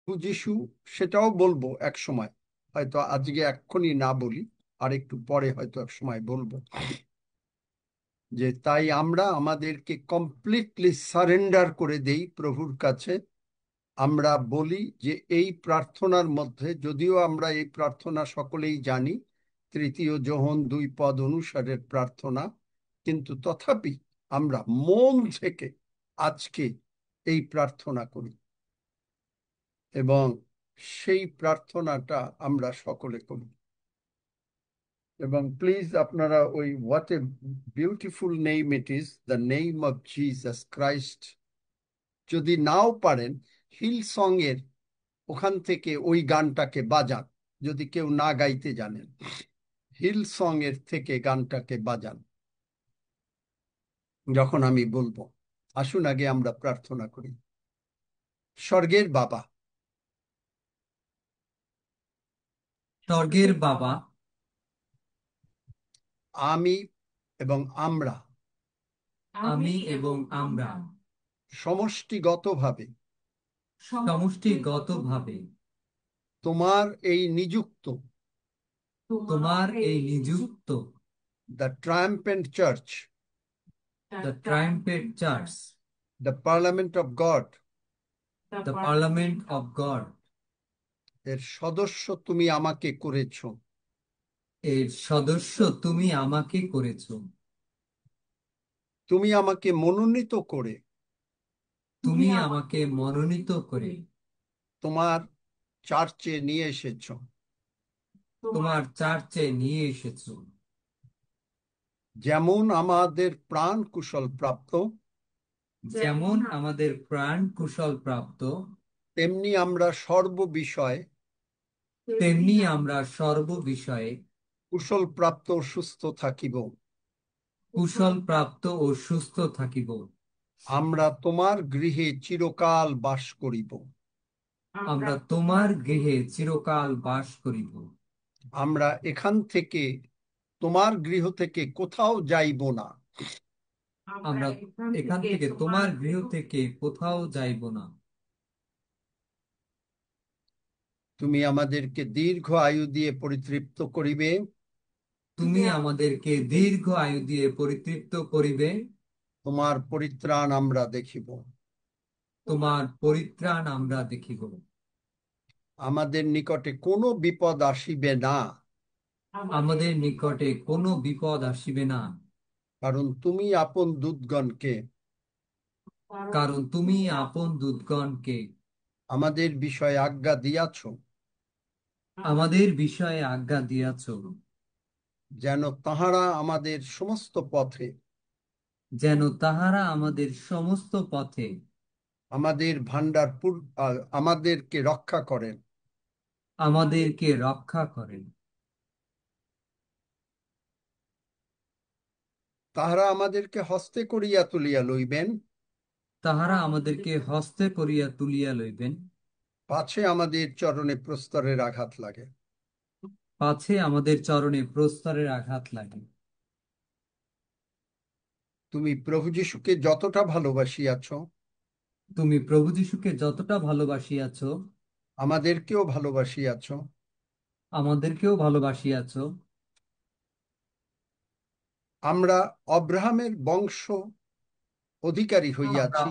যিশু, সেটাও বলবো এক সময়, হয়তো আজকে এক্ষুনি না বলি, আর একটু পরে হয়তো এক সময় বলবো, যে তাই আমরা আমাদেরকে কমপ্লিটলি সারেন্ডার করে দেই প্রভুর কাছে। আমরা বলি যে এই প্রার্থনার মধ্যে, যদিও আমরা এই প্রার্থনা সকলেই জানি, তৃতীয় যোহন 2 পদ অনুসারের প্রার্থনা, কিন্তু তথাপি আমরা মন থেকে আজকে এই প্রার্থনা করি, এবং সেই প্রার্থনাটা আমরা সকলে করি। এবং প্লিজ আপনারা ওই what a beautiful name it is, the name of Jesus Christ, যদি নাও পারেন হিল সং এর ওখান থেকে ওই গানটাকে বাজান। যদি কেউ না গাইতে জানেন, হিল সং এর থেকে গানটাকে বাজান যখন আমি বলবো। আসুন আগে আমরা প্রার্থনা করি। স্বর্গের বাবা, স্বর্গের বাবা, আমি এবং আমরা আমি এবং আমরা সমষ্টিগতভাবে সমষ্টিগতভাবে তোমার এই নিযুক্ত তোমার এই নিযুক্ত the triumphant church, the triumphant church, the parliament of God the parliament of God এর সদস্য তুমি আমাকে করেছো। এর সদস্য তুমি আমাকে করেছ। তুমি আমাকে মনোনীত করে তুমি আমাকে মনোনীত করে তোমার চার্চে নিয়ে এসেছো। তোমার চার্চে নিয়ে এসেছ। যেমন আমাদের প্রাণ কুশল প্রাপ্ত, যেমন আমাদের প্রাণ কুশল প্রাপ্ত, তেমনি আমরা সর্ববিষয়ে তেমনি আমরা সর্ব বিষয়ে কুশল প্রাপ্ত ও সুস্থ থাকিব। কুশল প্রাপ্ত ও সুস্থ থাকিব। আমরা তোমার গৃহে চিরকাল বাস করিব। আমরা তোমার গৃহে চিরকাল বাস করিব। আমরা এখান থেকে, তোমার গৃহ থেকে কোথাও যাইব না। আমরা এখান থেকে তোমার গৃহ থেকে কোথাও যাইব না। তুমি আমাদেরকে দীর্ঘ আয়ু দিয়ে পরিতৃপ্ত করিবে। তুমি আমাদেরকে দীর্ঘ আয়ু দিয়ে পরিতৃপ্ত করিবে। তোমার পরিত্রাণ আমরা দেখিব। তোমার পরিত্রাণ আমরা দেখিব। আমাদের নিকটে কোনো বিপদ আসিবে না, আমাদের নিকটে কোনো বিপদ আসিবে না, কারণ তুমি আপন দূতগণকে কারণ তুমি আপন দূতগণকে আমাদের বিষয়ে আজ্ঞা দিয়াছ, আমাদের বিষয়ে আজ্ঞা দিয়াছ, যেন তাহারা আমাদের সমস্ত পথে যেন তাহারা আমাদের সমস্ত পথে আমাদের আমাদেরকে রক্ষা করেন। আমাদেরকে রক্ষা করেন। তাহারা আমাদেরকে হস্তে করিয়া তুলিয়া লইবেন, তাহারা আমাদেরকে হস্তে করিয়া তুলিয়া লইবেন, পাছে আমাদের চরণে প্রস্তরের আঘাত লাগে। পাছে আমাদের চরণে প্রস্তরের আঘাত লাগে। তুমি প্রভু যীশুকে যতটা ভালোবাসিয়াছ, তুমি প্রভু যীশুকে যতটা ভালোবাসিয়াছ, আমাদেরকেও ভালোবাসিয়াছ। আমাদেরকেও ভালোবাসিয়াছ। আমরা অব্রাহামের বংশ অধিকারী আমরা হইয়াছি,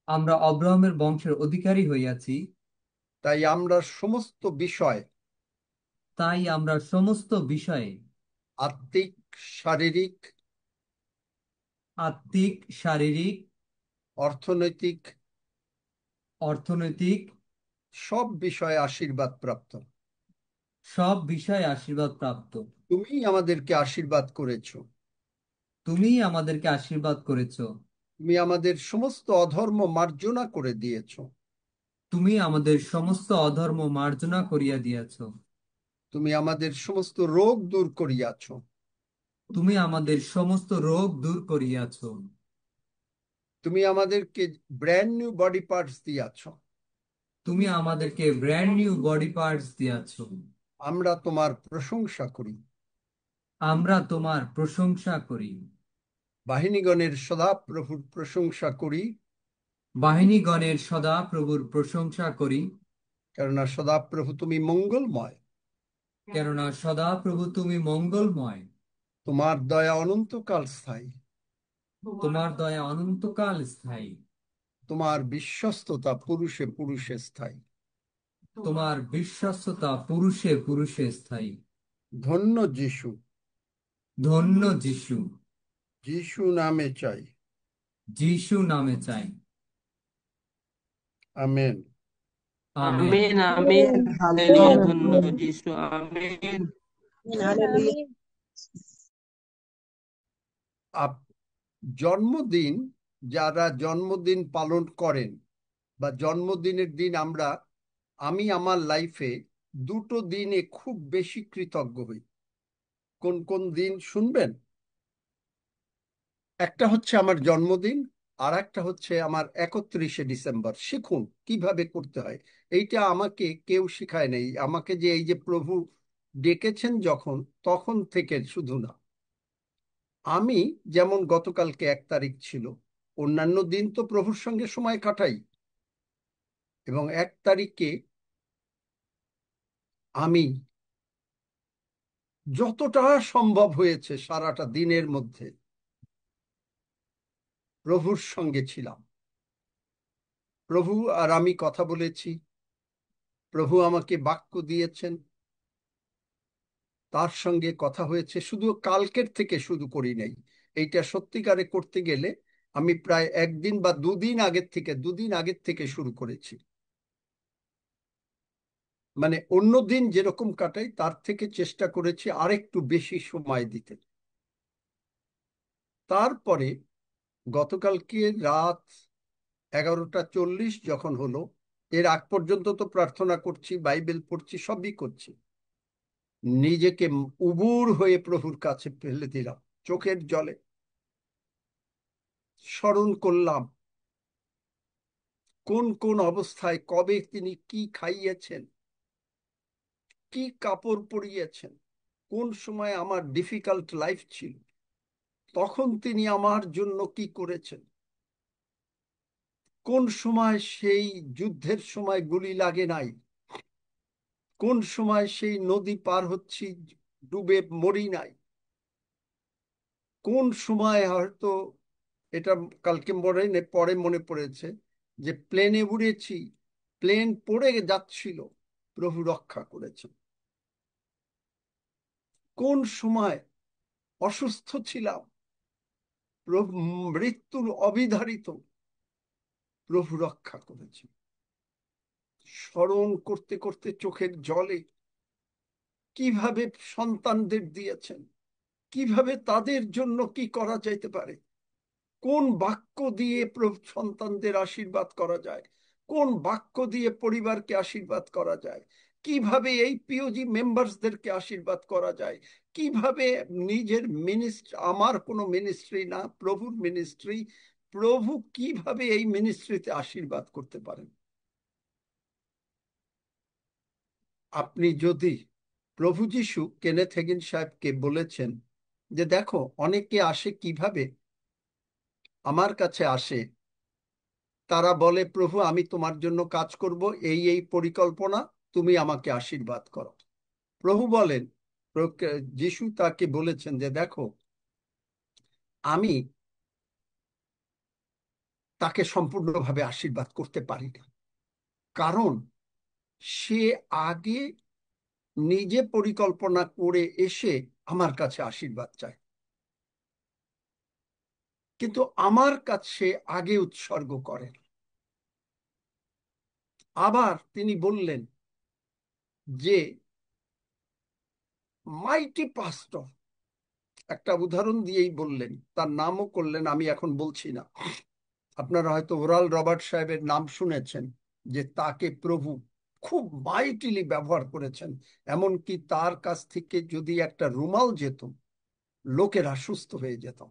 আমরা অব্রাহামের বংশের অধিকারী হইয়াছি। তাই আমরা সমস্ত বিষয়, তাই আমরা সমস্ত বিষয়ে আত্মিক, শারীরিক, আত্মিক, শারীরিক, অর্থনৈতিক, অর্থনৈতিক সব বিষয়ে আশীর্বাদ প্রাপ্ত। সব বিষয়ে আশীর্বাদ প্রাপ্ত। তুমি আমাদেরকে আশীর্বাদ করেছ। তুমি আমাদেরকে আশীর্বাদ করেছ। তুমি আমাদের সমস্ত অধর্ম মার্জনা করে দিয়েছ। তুমি আমাদের সমস্ত অধর্ম মার্জনা করিয়া দিয়াছ। তুমি আমাদের সমস্ত রোগ দূর করিয়াছ। তুমি আমাদের সমস্ত রোগ দূর করিয়াছ। তুমি আমাদেরকে ব্র্যান্ড নিউ বডি পার্টস দিয়াছ। তুমি আমাদেরকে ব্র্যান্ড নিউ বডি পার্টস দিয়াছ। আমরা তোমার প্রশংসা করি। আমরা তোমার প্রশংসা করি। বাহিনীগণের সদা প্রভুর প্রশংসা করি। বাহিনীগণের সদা প্রভুর প্রশংসা করি। কেননা সদাপ্রভু তুমি মঙ্গলময়, কেননা সদা প্রভু তুমি মঙ্গলময়। তোমার দয়া অনন্তকাল স্থায়ী, তোমার দয়া অনন্তকাল স্থায়ী। তোমার বিশ্বস্ততা পুরুষে পুরুষে স্থায়ী। তোমার বিশ্বস্ততা পুরুষে পুরুষে স্থায়ী। ধন্য যিশু, ধন্য যিশু। যিশু নামে চাই। যিশু নামে চাই। আমেন। আমেন। আমিন আমিন হালেলুয়া ধন্য যিশু আমিন। Hallelujah. আপ জন্মদিন, যারা জন্মদিন পালন করেন বা জন্মদিনের দিন আমি আমার লাইফে দুটো দিনে খুব বেশি কৃতজ্ঞ হই। কোন কোন দিন শুনবেন? একটা হচ্ছে আমার জন্মদিন, আর একটা হচ্ছে আমার 31শে ডিসেম্বর। শিখুন কিভাবে করতে হয়। এইটা আমাকে কেউ শিখায় নাই, আমাকে যে এই যে প্রভু ডেকেছেন যখন, তখন থেকে শুধু না। আমি যেমন গতকালকে 1 তারিখ ছিল, অন্যান্য দিন তো প্রভুর সঙ্গে সময় কাটাই, এবং 1 তারিখে আমি যতটা সম্ভব হয়েছে সারাটা দিনের মধ্যে প্রভুর সঙ্গে ছিলাম। প্রভু আর আমি কথা বলেছি, প্রভু আমাকে বাক্য দিয়েছেন, তার সঙ্গে কথা হয়েছে। শুধু কালকের থেকে শুরু করি নাই, এইটা সত্যিকারে করতে গেলে আমি প্রায় একদিন বা দুদিন আগের থেকে শুরু করেছি। মানে অন্য দিন যেরকম কাটাই তার থেকে চেষ্টা করেছি আরেকটু বেশি সময় দিতে। তারপরে গতকালকে রাত 11টা 40 যখন হলো, এর আগ পর্যন্ত তো প্রার্থনা করছি, বাইবেল পড়ছি, সবই করছি। নিজেকে উবুর হয়ে প্রভুর কাছে ফেলে দিলাম, চোখের জলে স্মরণ করলাম কোন কোন অবস্থায় কবে তিনি কি খাইয়েছেন, কি কাপড় পরিয়েছেন, কোন সময় আমার ডিফিকাল্ট লাইফ ছিল, তখন তিনি আমার জন্য কি করেছেন, কোন সময় সেই যুদ্ধের সময় গুলি লাগে নাই, কোন সময় সেই নদী পার হচ্ছি ডুবে মরি নাই, কোন সময় হয়তো এটা কালকে পরে মনে পড়েছে যে প্লেনে উড়েছি, প্লেন পড়ে যাচ্ছিল, প্রভু রক্ষা করেছেন। কোন সময় অসুস্থ ছিলাম, প্রভু মৃত্যুর অবিধারিত, প্রভু রক্ষা করেছেন। স্মরণ করতে করতে চোখের জলে কিভাবে সন্তানদের দিয়েছেন, কিভাবে তাদের জন্য কি করা যেতে পারে, কোন বাক্য দিয়ে সন্তানদের আশীর্বাদ করা যায়, কোন বাক্য দিয়ে পরিবারকে আশীর্বাদ করা যায়, কিভাবে এই পিওজি মেম্বারসদেরকে আশীর্বাদ করা যায়, কিভাবে নিজের মিনিস্ট্রি, আমার কোনো মিনিস্ট্রি না, প্রভুর মিনিস্ট্রি, প্রভু কিভাবে এই মিনিস্ট্রিতে আশীর্বাদ করতে পারেন। আপনি যদি, প্রভু যিশু কেনেথ হেগিন সাহেবকে বলেছেন যে দেখো অনেকে আসে কিভাবে, আমার কাছে আসে, তারা বলে প্রভু আমি তোমার জন্য কাজ করব, এই এই পরিকল্পনা, তুমি আমাকে আশীর্বাদ করো। প্রভু বলেন, যিশু তাকে বলেছেন যে দেখো আমি তাকে সম্পূর্ণভাবে আশীর্বাদ করতে পারি না, কারণ সে আগে নিজে পরিকল্পনা করে এসে আমার কাছে আশীর্বাদ চায়, কিন্তু আমার কাছে আগে উৎসর্গ করেন। আবার তিনি বললেন যে মাইটি পাস্টর, একটা উদাহরণ দিয়েই বললেন, তার নামও করলেন, আমি এখন বলছি না। আপনারা হয়তো ওরাল রবার্ট সাহেবের নাম শুনেছেন, যে তাকে প্রভু খুব মাইটিলি ব্যবহার করেছেন, এমনকি তার কাছ থেকে যদি একটা রুমাল যেত লোকেরা সুস্থ হয়ে যেত।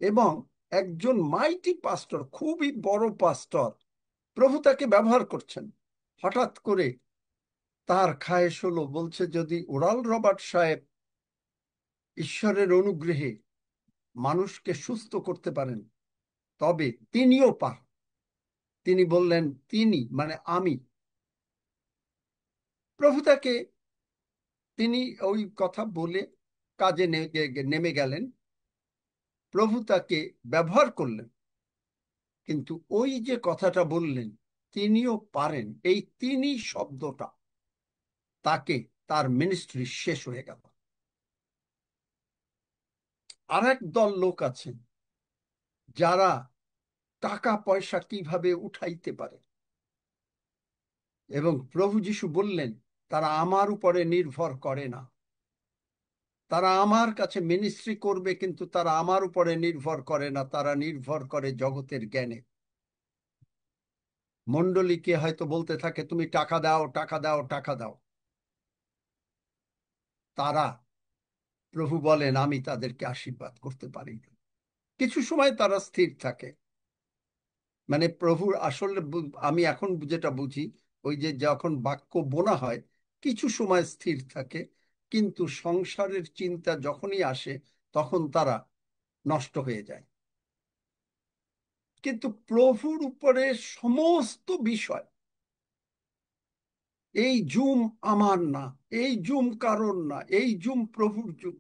এবং একজন মাইটি পাস্টর, খুবই বড় পাস্টর, প্রভু তাকে ব্যবহার করছেন। হঠাৎ করে তার খায়েশ হলো, বলছে যদি ওরাল রবার্ট সাহেব ঈশ্বরের অনুগ্রহে মানুষকে সুস্থ করতে পারেন, তবে তিনিও পারেন। তিনি বললেন তিনি মানে আমি। প্রভু তাকে, তিনি ওই কথা বলে কাজে নেমে গেলেন। প্রভু তাকে ব্যবহার করলেন, কিন্তু ওই যে কথাটা বললেন তিনিও পারেন, এই তিনি শব্দটা তাকে, তার মিনিস্ট্রি শেষ হয়ে গেল। আর এক দল লোক আছেন যারা টাকা পয়সা কিভাবে উঠাইতে পারে, এবং প্রভু যিশু বললেন তারা আমার উপরে নির্ভর করে না। তারা আমার কাছে মিনিস্ট্রি করবে, কিন্তু তারা আমার উপরে নির্ভর করে না, তারা নির্ভর করে জগতের জ্ঞানে। মণ্ডলীকে হয়তো বলতে থাকে তুমি টাকা দাও, টাকা দাও, টাকা দাও। তারা, প্রভু বলেন আমি তাদেরকে আশীর্বাদ করতে পারি না। কিছু সময় তারা স্থির থাকে, মানে প্রভুর আসলে আমি এখন যেটা বুঝি, ওই যে যখন বাক্য বোনা হয় কিছু সময় স্থির থাকে, কিন্তু সংসারের চিন্তা যখনই আসে তখন তারা নষ্ট হয়ে যায়। কিন্তু প্রভুর উপরে সমস্ত বিষয়, এই জুম আমার না, এই জুম কারণ না, এই জুম প্রভুর জুম,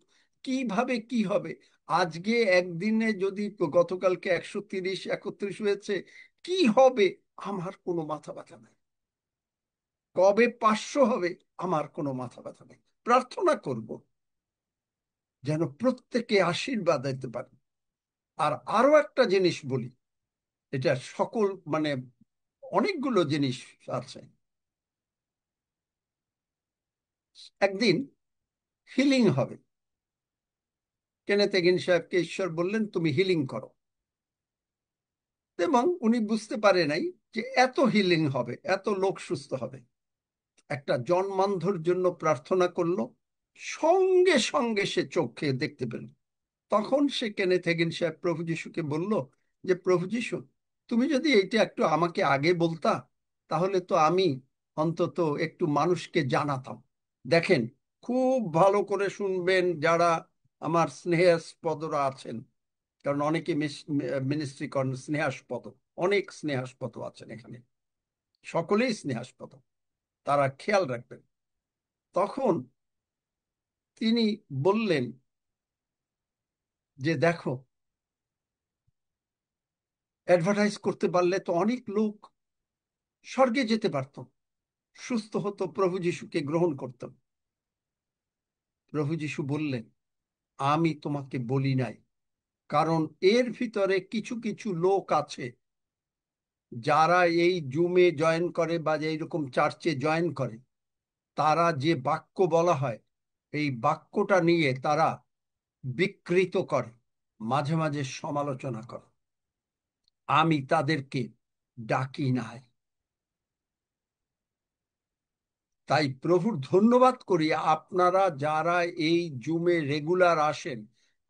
কিভাবে কি হবে। আজকে একদিনে যদি গতকালকে 130 31 হয়েছে, কি হবে আমার কোনো মাথা ব্যথা নাই। কবে 500 হবে আমার কোনো মাথা ব্যথা নেই। প্রার্থনা করব যেন প্রত্যেকে আশীর্বাদ দিতে পারে। আর আরো একটা জিনিস বলি, এটা সকল মানে অনেকগুলো জিনিস আছে। একদিন হিলিং হবে। কেনেথ এগিন সাহেবকে ঈশ্বর বললেন তুমি হিলিং করো, এবং উনি বুঝতে পারে নাই যে এত হিলিং হবে, এত লোক সুস্থ হবে। একটা জন্মান্ধর জন্য প্রার্থনা করলো, সঙ্গে সঙ্গে সে চোখে দেখতে পেল। তখন সে কেনেথ হেগিন সাহেব প্রভু যিশুকে বলল যে প্রভু যিশু, তুমি যদি এইটা একটু আমাকে আগে বলতা, তাহলে তো আমি অন্তত একটু মানুষকে জানাতাম। দেখেন, খুব ভালো করে শুনবেন যারা আমার স্নেহাস্পদরা আছেন, কারণ অনেকে মিনিস্ট্রি করেন স্নেহাস্পদ, অনেক স্নেহাস্পদ আছেন এখানে, সকলেই স্নেহাস্পদ, তারা খেয়াল রাখবেন। তখন তিনি বললেন যে দেখো, অ্যাডভার্টাইজ করতে পারলে তো অনেক লোক স্বর্গে যেতে পারত, সুস্থ হতো, প্রভু যিশুকে গ্রহণ করত। প্রভু যিশু বললেন আমি তোমাকে বলি নাই, কারণ এর ভিতরে কিছু কিছু লোক আছে যারা এই জুমে জয়েন করে বা এইরকম চার্চে জয়েন করে, তারা যে বাক্য বলা হয় এই বাক্যটা নিয়ে তারা বিকৃত করে, মাঝে মাঝে সমালোচনা করে। আমি তাদেরকে ডাকি নাই। তাই প্রভুর ধন্যবাদ করি, আপনারা যারা এই জুমে রেগুলার আসেন,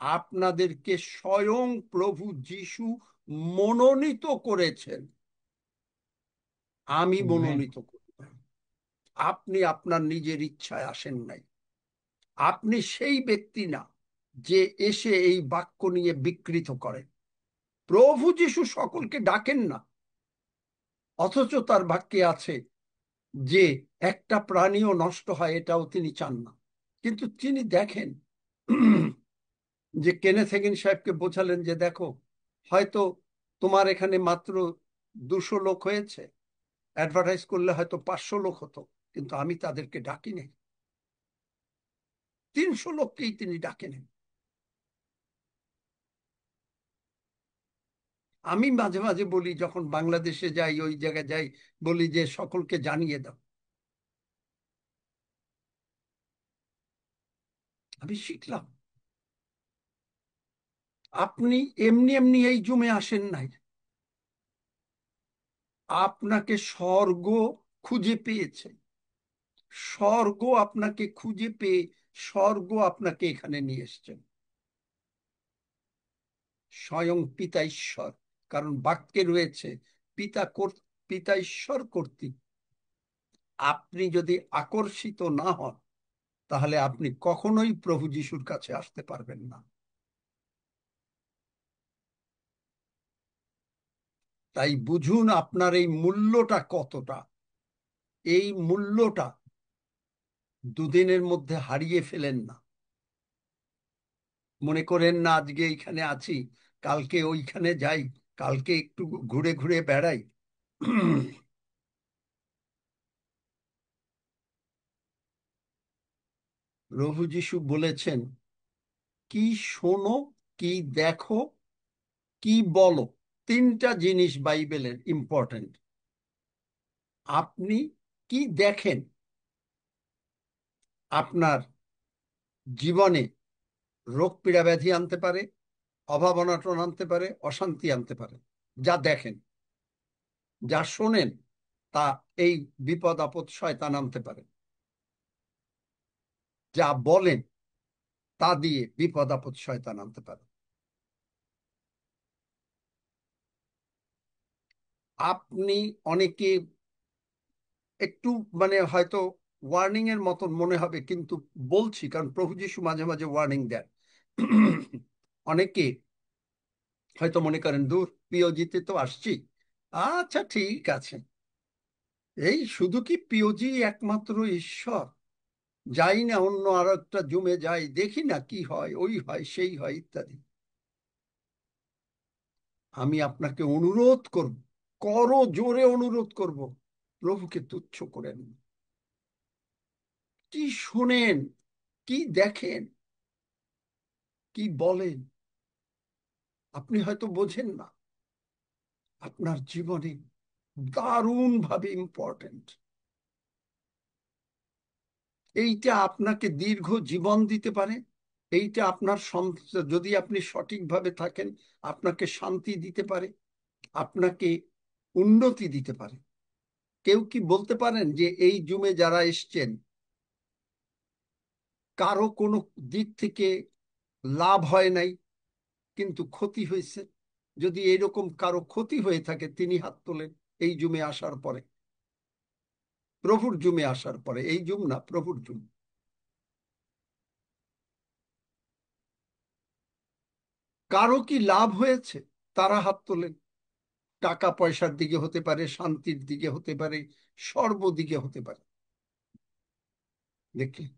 আপনাদেরকে স্বয়ং প্রভু যিশু মনোনীত করেছেন। আমি আমেন। মনোনীত করি নাই। আপনি আপনার নিজের ইচ্ছায় আসেন নাই। আপনি সেই ব্যক্তি না যে এসে এই বাক্য নিয়ে বিকৃত করেন। প্রভু যিশু সকলকে ডাকেন না, অথচ তার বাক্যে আছে যে একটা প্রাণীও নষ্ট হয়, এটাও তিনি চান না। কিন্তু তিনি দেখেন যে কেনেথ হেগিন সাহেবকে বোঝালেন যে দেখো, হয়তো তোমার এখানে মাত্র 200 লোক হয়েছে, অ্যাডভার্টাইজ করলে হয়তো 500 লোক হতো, কিন্তু আমি তাদেরকে ডাকিনি। 300 লোককেই তিনি ডাকেন। আমি মাঝে মাঝে বলি, যখন বাংলাদেশে যাই, ওই জায়গায় যাই, বলি যে সকলকে জানিয়ে দাও। আমি শিখলাম, আপনি এমনি এমনি এই জুমে আসেন নাই, আপনাকে স্বর্গ খুঁজে পেয়েছে। স্বর্গ আপনাকে খুঁজে পেয়ে স্বর্গ আপনাকে এখানে নিয়ে এসছেন, স্বয়ং পিতা ঈশ্বর। কারণ বাক্যে রয়েছে পিতা ঈশ্বর কর্তৃক আপনি যদি আকর্ষিত না হন, তাহলে আপনি কখনোই প্রভু যিশুর কাছে আসতে পারবেন না। তাই বুঝুন আপনার এই মূল্যটা কতটা। এই মূল্যটা দুদিনের মধ্যে হারিয়ে ফেলেন না। মনে করেন না আজকে এইখানে আছি, কালকে ওইখানে যাই, কালকে একটু ঘুরে ঘুরে বেড়াই। প্রভু যিশু বলেছেন, কি শোনো, কি দেখো, কি বলো। তিনটা জিনিস বাইবেলের ইম্পর্টেন্ট। আপনি কি দেখেন, আপনার জীবনে রোগ পীড়া ব্যাধি আনতে পারে, অভাব অনটন আনতে পারে, অশান্তি আনতে পারে। যা দেখেন, যা শোনেন, তা এই বিপদ আপদ শয়তান আনতে পারে। যা বলেন, তা দিয়ে বিপদ আপদ শয়তান আনতে পারে। আপনি অনেকে একটু হয়তো ওয়ার্নিং এর মতন মনে হবে, কিন্তু বলছি কারণ প্রভু যিশু মাঝে মাঝে ওয়ার্নিং দেন। অনেকে হয়তো মনে করেন, দূর পিওজিতে তো আসছি, আচ্ছা ঠিক আছে, এই শুধু কি পিওজি একমাত্র ঈশ্বর? যাই না অন্য আর একটা জমে যাই, দেখি না কি হয়, ওই হয় সেই হয় ইত্যাদি। আমি আপনাকে অনুরোধ করব, করো জোরে অনুরোধ করব, প্রভুকে তুচ্ছ করেন। কি শোনেন, কি দেখেন, কি বলেন, আপনি হয়তো বোঝেন না, আপনার জীবনে দারুণ ভাবে ইম্পর্টেন্ট। এইটা আপনাকে দীর্ঘ জীবন দিতে পারে। এইটা আপনার যদি আপনি সঠিকভাবে থাকেন, আপনাকে শান্তি দিতে পারে, আপনাকে উন্নতি দিতে পারে। কেউ কি বলতে পারেন যে এই জুমে যারা এসছেন, কারো কোনো দিক থেকে লাভ হয় নাই কিন্তু ক্ষতি হয়েছে? যদি এরকম কারো ক্ষতি হয়ে থাকে, তিনি হাত তোলেন এই জুমে আসার পরে, প্রভুর জুমে আসার পরে। এই জুম না, প্রভুর জুম। কারো কি লাভ হয়েছে? তারা হাত তোলেন। টাকা পয়সার দিকে হতে পারে, শান্তির দিকে হতে পারে, সর্বদিকে হতে পারে। দেখলেন,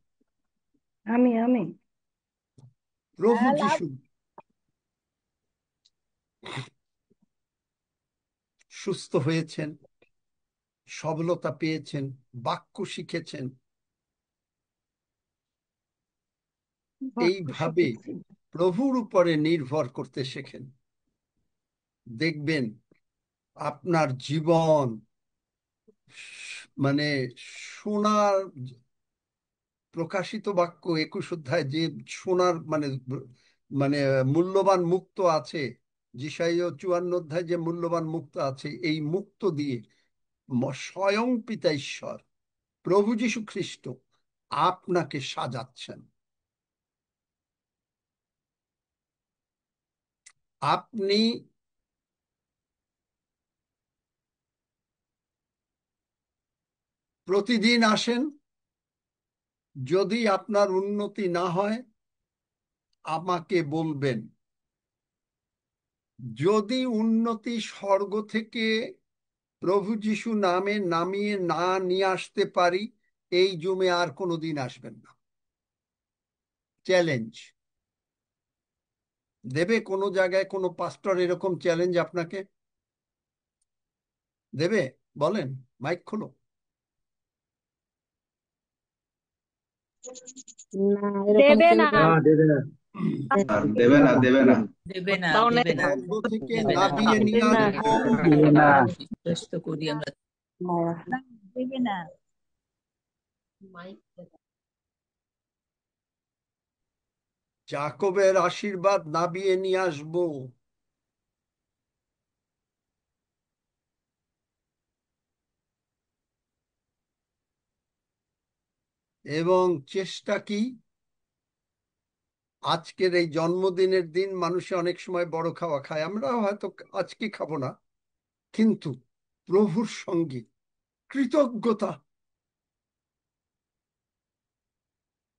আমি প্রভু যিশু সুস্থ হয়েছেন, সবলতা পেয়েছেন, বাক্য শিখেছেন। বাক্য এইভাবে শিখেছি। প্রভুর উপরে নির্ভর করতে শেখেন, দেখবেন আপনার জীবন মানে সোনার। প্রকাশিত বাক্য 21 অধ্যায় যে সোনার মানে মূল্যবান মুক্ত আছে, যিশাইয় 54 অধ্যায় যে মূল্যবান মুক্ত আছে, এই মুক্ত দিয়ে স্বয়ং পিতা ঈশ্বর, প্রভু যীশু খ্রিস্ট আপনাকে সাজাচ্ছেন। আপনি প্রতিদিন আসেন, যদি আপনার উন্নতি না হয় আমাকে বলবেন। যদি উন্নতি স্বর্গ থেকে প্রভু যিশু নামে নামিয়ে না নিয়ে আসতে পারি, এই জুমে আর কোনোদিন আসবেন না। চ্যালেঞ্জ দেবে কোনো জায়গায়, কোনো পাস্টর এরকম চ্যালেঞ্জ আপনাকে দেবে? বলেন, মাইক খোলো। না, এরকম দেবে কেউ না। না দেবে না, দেবে না, দেবে না, দেবে না, তাও দেবে না, স্বর্গ থেকে দেবে না। নামিয়ে নিয়ে না। আসবো। দেবে না। বিশ্বাস তো করি আমরা। দেবে না। যাকবের আশীর্বাদ নামিয়ে নিয়ে আসবো। এবং চেষ্টা কি? আজকের এই জন্মদিনের দিন মানুষে অনেক সময় বড় খাওয়া খায়, আমরা হয়তো আজকে খাবো না, কিন্তু প্রভুর সঙ্গে কৃতজ্ঞতা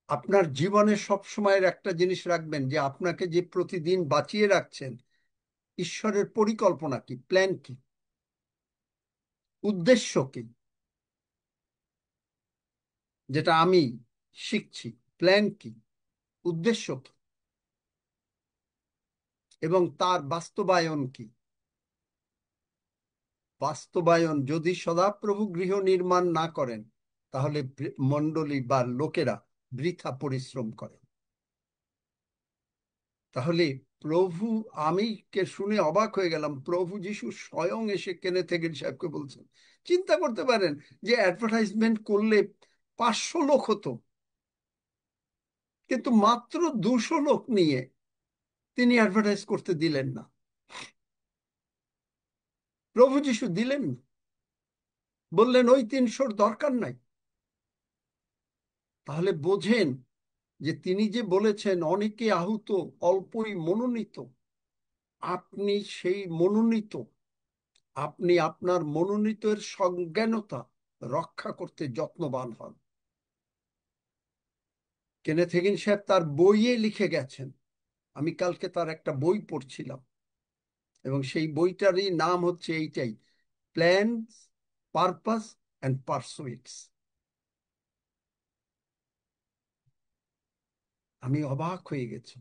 আপনার জীবনে সব সময়ের একটা জিনিস রাখবেন, যে আপনাকে যে প্রতিদিন বাঁচিয়ে রাখছেন, ঈশ্বরের পরিকল্পনা কি, প্ল্যান কি, উদ্দেশ্য কি, যেটা আমি শিখছি, প্ল্যান কি, উদ্দেশ্য কি, এবং তার বাস্তবায়ন কি। বাস্তবায়ন যদি সদাপ্রভু গৃহ নির্মাণ না করেন, তাহলে মণ্ডলী বা লোকেরা বৃথা পরিশ্রম করে। তাহলে প্রভু, আমি কে শুনে অবাক হয়ে গেলাম, প্রভু যিশু স্বয়ং এসে কেনেথ হেগিন সাহেবকে বলছেন। চিন্তা করতে পারেন যে অ্যাডভার্টাইজমেন্ট করলে 500 লোক হতো, কিন্তু মাত্র 200 লোক নিয়ে তিনি অ্যাডভার্টাইজ করতে দিলেন না। প্রভু যিশু দিলেন না, বললেন ওই 300-র দরকার নাই। তাহলে বোঝেন যে তিনি যে বলেছেন অনেকে আহুত অল্পই মনোনীত, আপনি সেই মনোনীত, আপনি আপনার মনোনীতের সজ্ঞানতা রক্ষা করতে যত্নবান হন। কেনেথ হেগিন সাহেব তার বইয়ে লিখে গেছেন, আমি কালকে তার একটা বই পড়ছিলাম, এবং সেই বইটারই নাম হচ্ছে এইটাই, প্ল্যানস, পারপাস অ্যান্ড পারসুইটস। আমি অবাক হয়ে গেছি।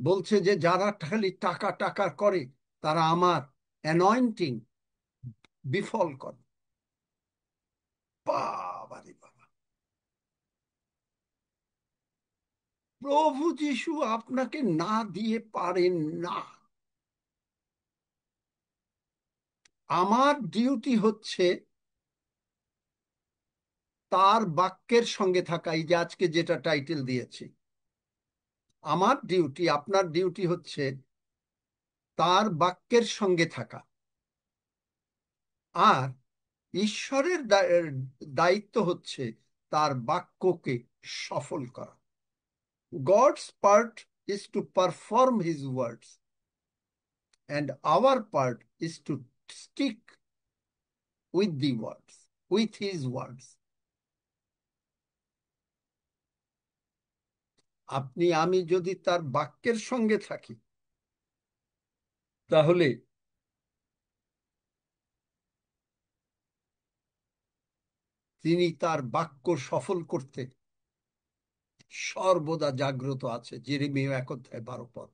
বলছে যে যারা খালি টাকা টাকা করে, তারা আমার অ্যানয়েন্টিং বিফল করে। বাবা রে বাবা! প্রভু যিশু আপনাকে না দিয়ে পারেন না। আমার ডিউটি হচ্ছে তার বাক্যের সঙ্গে থাকা, এই যে আজকে যেটা টাইটেল দিয়েছি। আমার ডিউটি, আপনার ডিউটি হচ্ছে তার বাক্যের সঙ্গে থাকা। আর ঈশ্বরের দায়িত্ব হচ্ছে তার বাক্যকে সফল করা। God's part is to perform his words, and our part is to stick with the words, with his words. আপনি আমি যদি তার বাক্যের সঙ্গে থাকি, তাহলে তিনি তার বাক্য সফল করতে সর্বদা জাগ্রত আছে। যেরেমিয়া 1:12।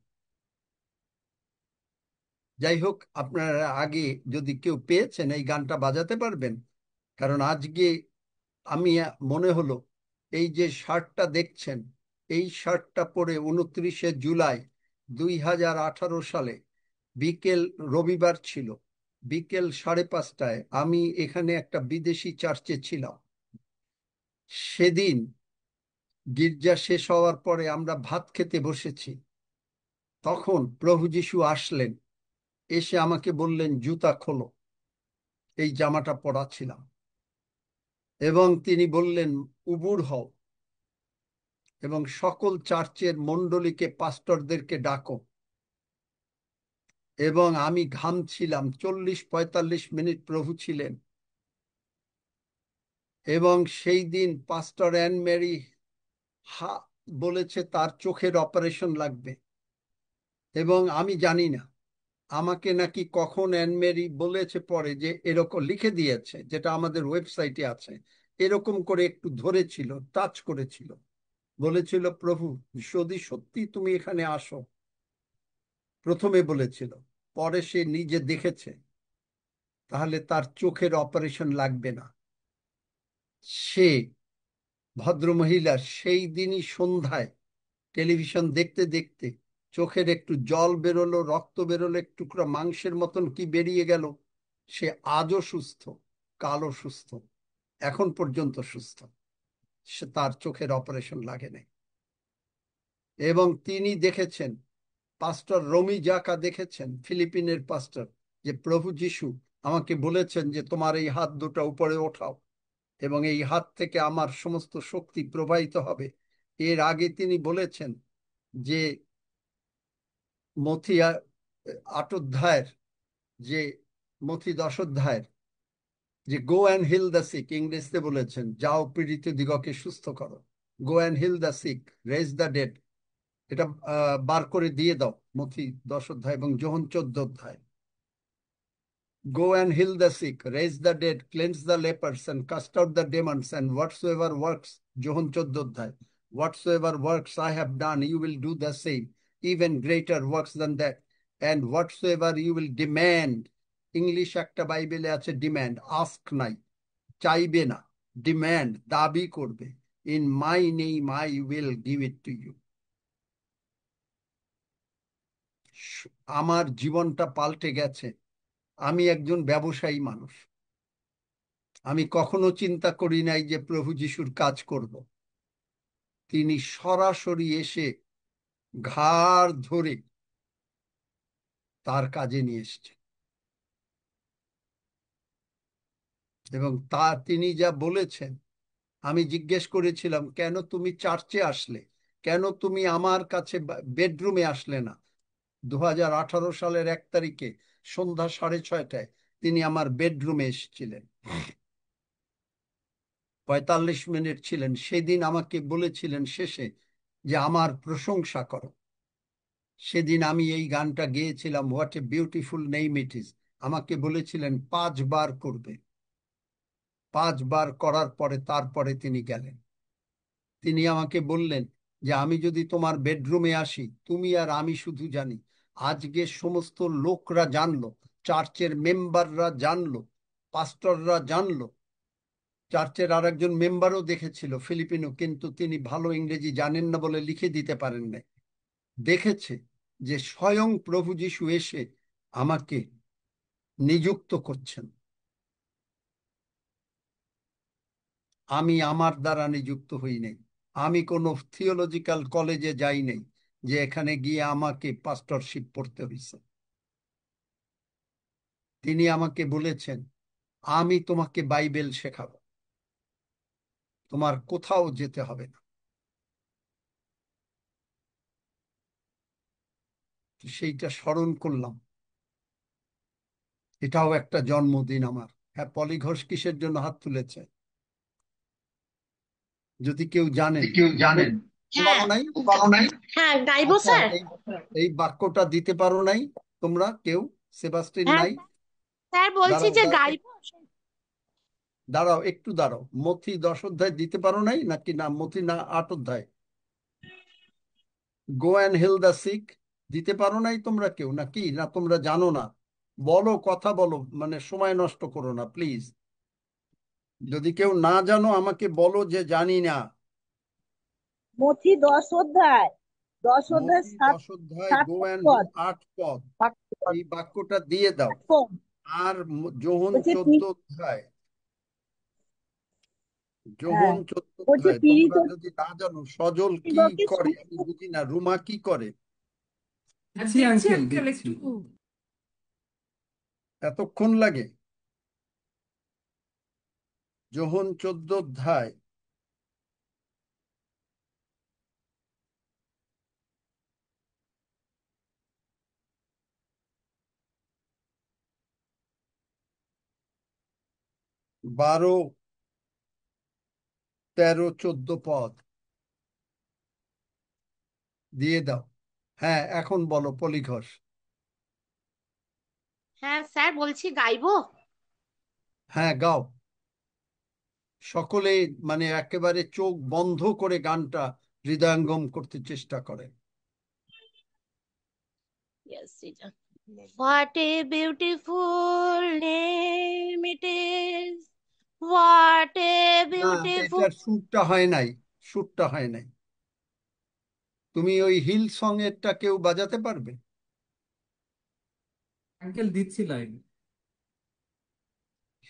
যাই হোক, আপনারা আগে যদি কেউ পেয়েছেন এই গানটা বাজাতে পারবেন, কারণ আজকে আমি মনে হলো এই যে শার্টটা দেখছেন, এই শার্টটা পরে 29শে জুলাই 2018 সালে বিকেল, রবিবার ছিল, বিকেল 5:30টায় আমি এখানে একটা বিদেশি চার্চে ছিলাম। সেদিন গির্জা শেষ হওয়ার পরে আমরা ভাত খেতে বসেছি। তখন প্রভু যিশু আসলেন, এসে আমাকে বললেন জুতা খোলো। এই জামাটা পরা ছিলাম, এবং তিনি বললেন উবুড় হও এবং সকল চার্চের মণ্ডলীকে, পাস্টরদেরকে ডাকো। এবং আমি ঘামছিলাম, 40-45 মিনিট প্রভু ছিলেন। এবং সেই দিন পাস্টর অ্যান মেরি বলেছে তার চোখের অপারেশন লাগবে, এবং আমি জানি না আমাকে নাকি কখন অ্যান মেরি বলেছে পরে যে এরকম লিখে দিয়েছে, যেটা আমাদের ওয়েবসাইটে আছে, এরকম করে একটু ধরেছিল, টাচ করেছিল, বলেছিল প্রভু যদি সত্যি তুমি এখানে আসো, প্রথমে বলেছিল, পরে সে নিজে দেখেছে, তাহলে তার চোখের অপারেশন লাগবে না। সে ভদ্রমহিলা সেই দিনই সন্ধ্যায় টেলিভিশন দেখতে দেখতে চোখের একটু জল বেরোলো, রক্ত বেরোলো, একটু টুকরা মাংসের মতন কি বেরিয়ে গেল। সে আজও সুস্থ, কালও সুস্থ, এখন পর্যন্ত সুস্থ। সে, তার চোখের অপারেশন লাগে নাই। এবং তিনি দেখেছেন, পাস্টর রমি জাকা দেখেছেন, ফিলিপিনের পাস্টর, যে প্রভু যিশু আমাকে বলেছেন যে তোমার এই হাত দুটো উপরে ওঠাও, এবং এই হাত থেকে আমার সমস্ত শক্তি প্রবাহিত হবে। এর আগে তিনি বলেছেন যে মথি 8 অধ্যায়ের, যে মথি 10 অধ্যায়ের, যে go and heal the sick, ইংরেজিতে বলেছেন যাও পীড়িত দিগকে সুস্থ করো, go and heal the sick, raise the dead. এটা বার করে দিয়ে দাও, মথি 10 অধ্যায় এবং যোহন 14 অধ্যায়। Go and heal the sick, raise the dead, cleanse the lepers, and cast out the demons, and whatsoever works, যোহন 14 অধ্যায়, whatsoever works I have done, you will do the same, even greater works than that. And whatsoever you will demand, English একটা বাইবেলে আছে demand, ask নাই, চাইবে না, demand দাবি করবে, in my name I will give it to you. আমার জীবনটা পাল্টে গেছে। আমি একজন ব্যবসায়ী মানুষ। আমি কখনো চিন্তা করি নাই যে প্রভু যিশুর কাজ করব। তিনি সরাসরি এসে ঘাড় ধরে তার কাজে নিয়ে এসছে, এবং তিনি যা বলেছেন, আমি জিজ্ঞেস করেছিলাম কেন তুমি চার্চে আসলে, কেন তুমি আমার কাছে বেডরুমে আসলে না। 2018 সালের 1 তারিখে সন্ধ্যা 6:30টায় তিনি আমার বেডরুমে এসেছিলেন, 45 মিনিট ছিলেন। সেদিন আমাকে বলেছিলেন শেষে যে আমার প্রশংসা করো। সেদিন আমি এই গানটা গেয়েছিলাম, what a beautiful name it is. আমাকে বলেছিলেন 5 বার করবে। 5 বার করার পরে তারপরে তিনি গেলেন। তিনি আমাকে বললেন যে আমি যদি তোমার বেডরুমে আসি, তুমি আর আমি শুধু জানি, আজকে সমস্ত লোকরা জানলো, চার্চের মেম্বাররা জানলো, পাস্টররা জানলো। চার্চের আর একজন মেম্বারও দেখেছিল, ফিলিপিনো, কিন্তু তিনি ভালো ইংরেজি জানেন না বলে লিখে দিতে পারেন নাই। দেখেছে যে স্বয়ং প্রভু যীশু এসে আমাকে নিযুক্ত করছেন। আমি আমার দ্বারা নিযুক্ত হই নাই। আমি কোনো থিওলজিক্যাল কলেজে যাই নাই যে এখানে গিয়ে আমাকে পাস্টরশিপ পড়তে হয়েছে। তিনি আমাকে বলেছেন আমি তোমাকে বাইবেল শেখাবো, তোমার কোথাও যেতে হবে না। সেইটা স্মরণ করলাম। এটাও একটা জন্মদিন আমার। হ্যাঁ, পলি ঘোষ কিসের জন্য হাত তুলেছে? যদি কেউ জানেন। হ্যাঁ পারো নাই? হ্যাঁ গাইবো আচ্ছা, স্যার। এই বাক্যটা দিতে পারো নাই তোমরা কেউ? সেবাস্টিন হ্যাঁ নাই? স্যার বলছি দাঁড়াও যে দাঁড়াও গাইবো। দাঁড়াও, একটু দাঁড়াও। মথি 10 অধ্যায় দিতে পারো নাই নাকি? না, মথি না 8 অধ্যায়, go and heal the sick দিতে পারো নাই তোমরা কেউ নাকি? না তোমরা জানো না? বলো, কথা বলো, মানে সময় নষ্ট করো না প্লিজ। যদি কেউ না জানো আমাকে বলো যে জানি না। মথি 10 অধ্যায়, 10 অধ্যায় মথি 7 10 অধ্যায় সাত গো অ্যান্ড হিল, পদ 8 পদ। 8 পদ, এই বাক্যটা দিয়ে দাও। 8 পদ। আর যোহন বলছে 14 অধ্যায়, হ্যাঁ, যোহন 14 বলছে অধ্যায় পীড়িত তোমরা যদি না জানো, সজল কি দিগকে করে আমি বুঝি না, রুমা কি করে? দেখছি আঙ্কেল, দেখছি। এতক্ষণ লাগে? যোহন 14 অধ্যায় বারো, 13, 14 পদ দিয়ে দাও। হ্যাঁ, এখন বলো পলি ঘোষ। হ্যাঁ স্যার বলছি গাইবো। হ্যাঁ, গাও। সকলে মানে একেবারে চোখ বন্ধ করে গানটা হৃদয়ঙ্গম করতে চেষ্টা করে। Yes, Sita. What a beautiful name it is. What a না, beautiful. এটার সুরটা হয় নাই, সুরটা হয় নাই। তুমি ওই হিল সং এরটা কেউ বাজাতে পারবে? আঙ্কেল দিচ্ছি লাইন।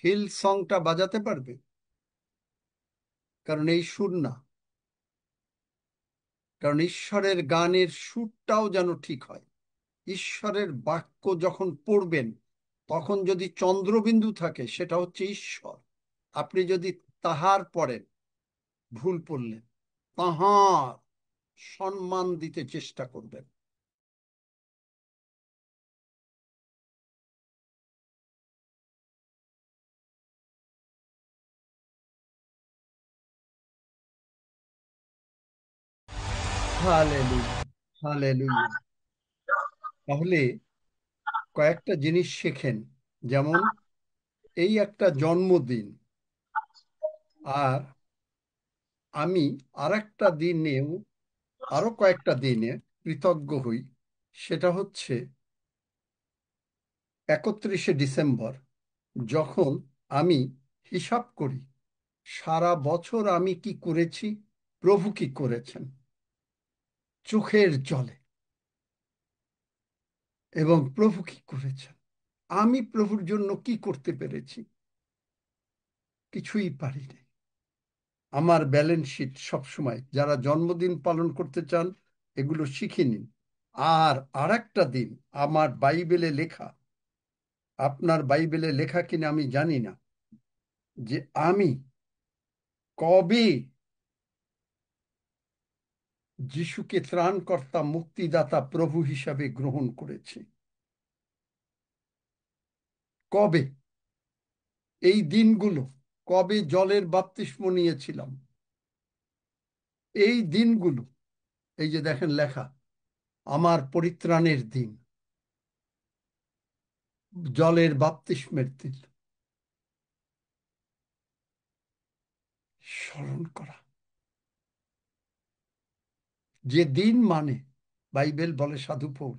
হিল সংটা বাজাতে পারবে? কারণ এই সুর না। কারণ ঈশ্বরের গানের সুরটাও যেন ঠিক হয়। ঈশ্বরের বাক্য যখন পড়বেন, তখন যদি চন্দ্রবিন্দু থাকে সেটা হচ্ছে ঈশ্বর। আপনি যদি তাহার পড়েন, ভুল পড়লেন। তাহার সম্মান দিতে চেষ্টা করবেন। হালেলুয়া। হালেলুয়া। তাহলে কয়েকটা জিনিস শেখেন, যেমন এই একটা জন্মদিন, আর আমি আর একটা দিনেও, আরো কয়েকটা দিনে কৃতজ্ঞ হই। সেটা হচ্ছে 31শে ডিসেম্বর, যখন আমি হিসাব করি সারা বছর আমি কি করেছি, প্রভু কি করেছেন চোখের জলে, এবং প্রভু কি করেছেন, আমি প্রভুর জন্য কি করতে পেরেছি, কিছুই পারিনি। আমার ব্যালেন্স শিট সবসময়, যারা জন্মদিন পালন করতে চান এগুলো শিখে নিন। আর আরেকটা দিন আমার বাইবেলে লেখা, আপনার বাইবেলে লেখা কিনা আমি জানি না, যে আমি কবে যিশুকে ত্রাণকর্তা, মুক্তিদাতা, প্রভু হিসাবে গ্রহণ করেছি। কবে এই দিনগুলো, কবে জলের বাপ্তিস্ম নিয়েছিলাম, এই দিনগুলো, এই যে দেখেন লেখা, আমার পরিত্রাণের দিন, জলের বাপ্তিস্মের দিন, স্মরণ করা। যে দিন মানে, বাইবেল বলে সাধু পৌল,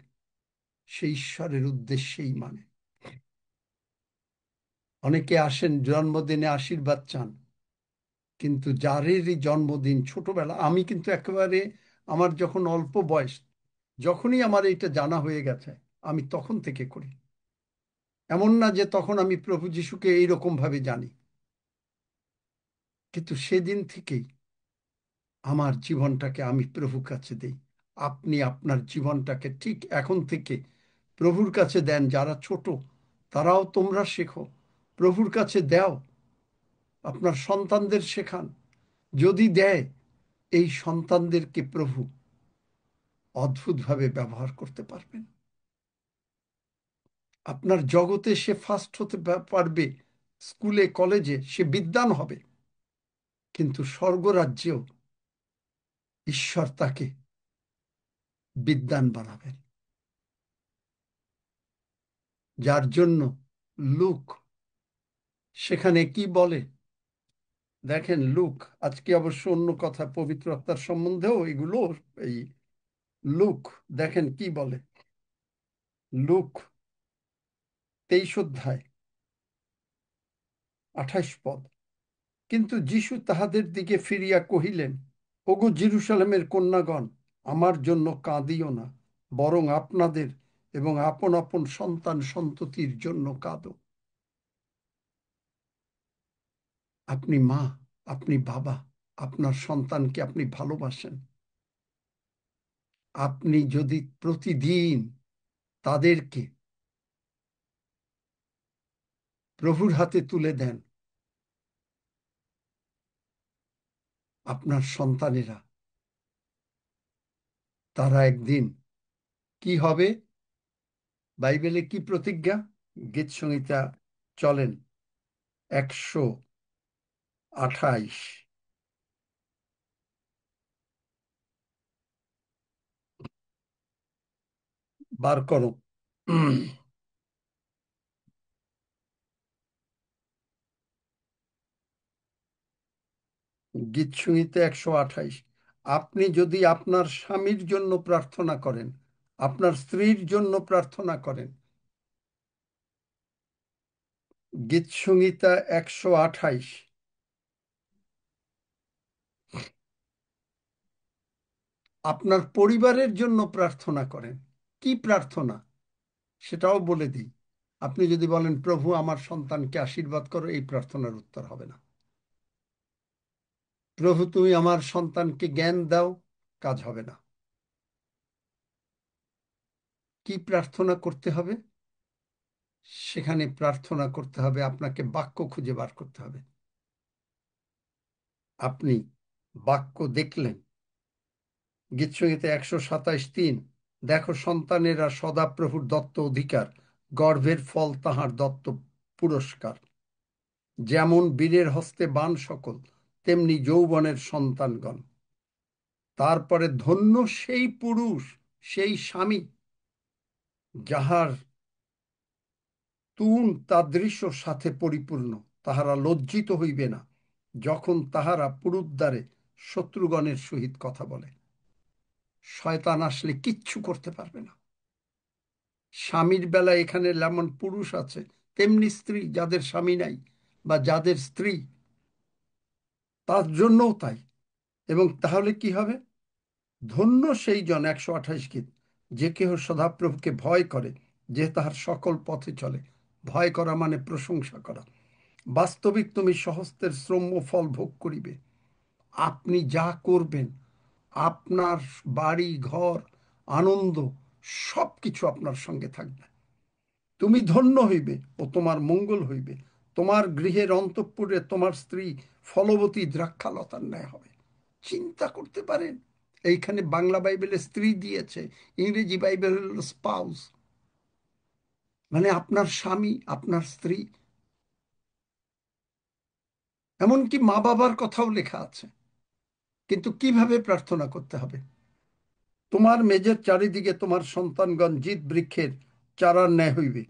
সে ঈশ্বরের উদ্দেশ্যেই মানে। অনেকে আসেন জন্মদিনে আশীর্বাদ চান, কিন্তু যারেরই জন্মদিন ছোটবেলা, আমি কিন্তু একেবারে আমার যখন অল্প বয়স, যখনই আমার এটা জানা হয়ে গেছে, আমি তখন থেকে করি। এমন না যে তখন আমি প্রভু যিশুকে এইরকম ভাবে জানি, কিন্তু সেদিন থেকেই আমার জীবনটাকে আমি প্রভুর কাছে দেই। আপনি আপনার জীবনটাকে ঠিক এখন থেকে প্রভুর কাছে দেন। যারা ছোট তারাও তোমরা শেখো, প্রভুর কাছে দাও, আপনার সন্তানদের শেখান। যদি দেয়, এই সন্তানদেরকে প্রভু অদ্ভুতভাবে ব্যবহার করতে পারবেন। আপনার জগতে সে ফার্স্ট হতে পারবে, স্কুলে কলেজে সে বিদ্বান হবে, কিন্তু স্বর্গরাজ্যেও ঈশ্বর তাকে বিদ্বান বানাবেন। যার জন্য লুক সেখানে কি বলে দেখেন, লুক, আজকে অবশ্য অন্য কথা, পবিত্র আত্মার সম্বন্ধেও এগুলো, এই লুক দেখেন কি বলে, লুক 23 অধ্যায় 28 পদ। কিন্তু যীশু তাহাদের দিকে ফিরিয়া কহিলেন, ওগো জেরুসালেমের কন্যাগণ, আমার জন্য কাঁদিও না, বরং আপনাদের এবং আপন আপন সন্তান সন্ততির জন্য কাঁদো। আপনি মা, আপনি বাবা, আপনার সন্তানকে আপনি ভালোবাসেন। আপনি যদি প্রতিদিন তাদেরকে প্রভুর হাতে তুলে দেন, আপনার সন্তানেরা, তারা একদিন কি হবে? বাইবেলে কি প্রতিজ্ঞা? গীতসংহিতা চলেন 128, বার করো। গীতসংহিতা 128। আপনি যদি আপনার স্বামীর জন্য প্রার্থনা করেন, আপনার স্ত্রীর জন্য প্রার্থনা করেন, গীতসংহিতা 128, আপনার পরিবারের জন্য প্রার্থনা করেন। কি প্রার্থনা সেটাও বলে দিই। আপনি যদি বলেন, প্রভু আমার সন্তানকে আশীর্বাদ করো, এই প্রার্থনার উত্তর হবে না। প্রভু তুমি আমার সন্তানকে জ্ঞান দাও, কাজ হবে না। কি প্রার্থনা করতে হবে? সেখানে প্রার্থনা করতে হবে, আপনাকে বাক্য খুঁজে বার করতে হবে। আপনি বাক্য দেখলেন, গীতসংহিতা 127:3, দেখো সন্তানেরা সদাপ্রভুর দত্ত অধিকার, গর্ভের ফল তাহার দত্ত পুরস্কার। যেমন বীরের হস্তে বাণ সকল, তেমনি যৌবনের সন্তানগণ। তারপরে ধন্য সেই পুরুষ, সেই স্বামী যাহার তুন তাদৃশ সাথে পরিপূর্ণ, তাহারা লজ্জিত হইবে না যখন তাহারা পুরুদ্বারে শত্রুগণের সহিত কথা বলে। শয়তান আসলে কিচ্ছু করতে পারবে না। স্বামীর বেলায় এখানে যেমন পুরুষ আছে, তেমনি স্ত্রী, যাদের স্বামী নাই বা যাদের স্ত্রী, তার জন্যও তাই। এবং তাহলে কি হবে? ধন্য সেই জন, 128 গীত, যে কেহ সদাপ্রভুকে ভয় করে, যে তাহার সকল পথে চলে। ভয় করা মানে প্রশংসা করা। বাস্তবিক তুমি সহস্তের শ্রম্য ফল ভোগ করিবে। আপনি যা করবেন, আপনার বাড়ি ঘর আনন্দ সবকিছু আপনার সঙ্গে থাকবে। তুমি ধন্য হইবে ও তোমার মঙ্গল হইবে। তোমার গৃহের অন্তঃপুরে তোমার স্ত্রী ফলবতী দ্রাক্ষালতার ন্যায় হবে। চিন্তা করতে পারেন? এইখানে বাংলা বাইবেলে স্ত্রী দিয়েছে, ইংরেজি বাইবেল হল স্পাউস, মানে আপনার স্বামী, আপনার স্ত্রী। এমনকি মা বাবার কথাও লেখা আছে। কিন্তু কিভাবে প্রার্থনা করতে হবে? তোমার মেজের চারিদিকে তোমার সন্তানগণ জিত বৃক্ষের চারার ন্যায় হইবে।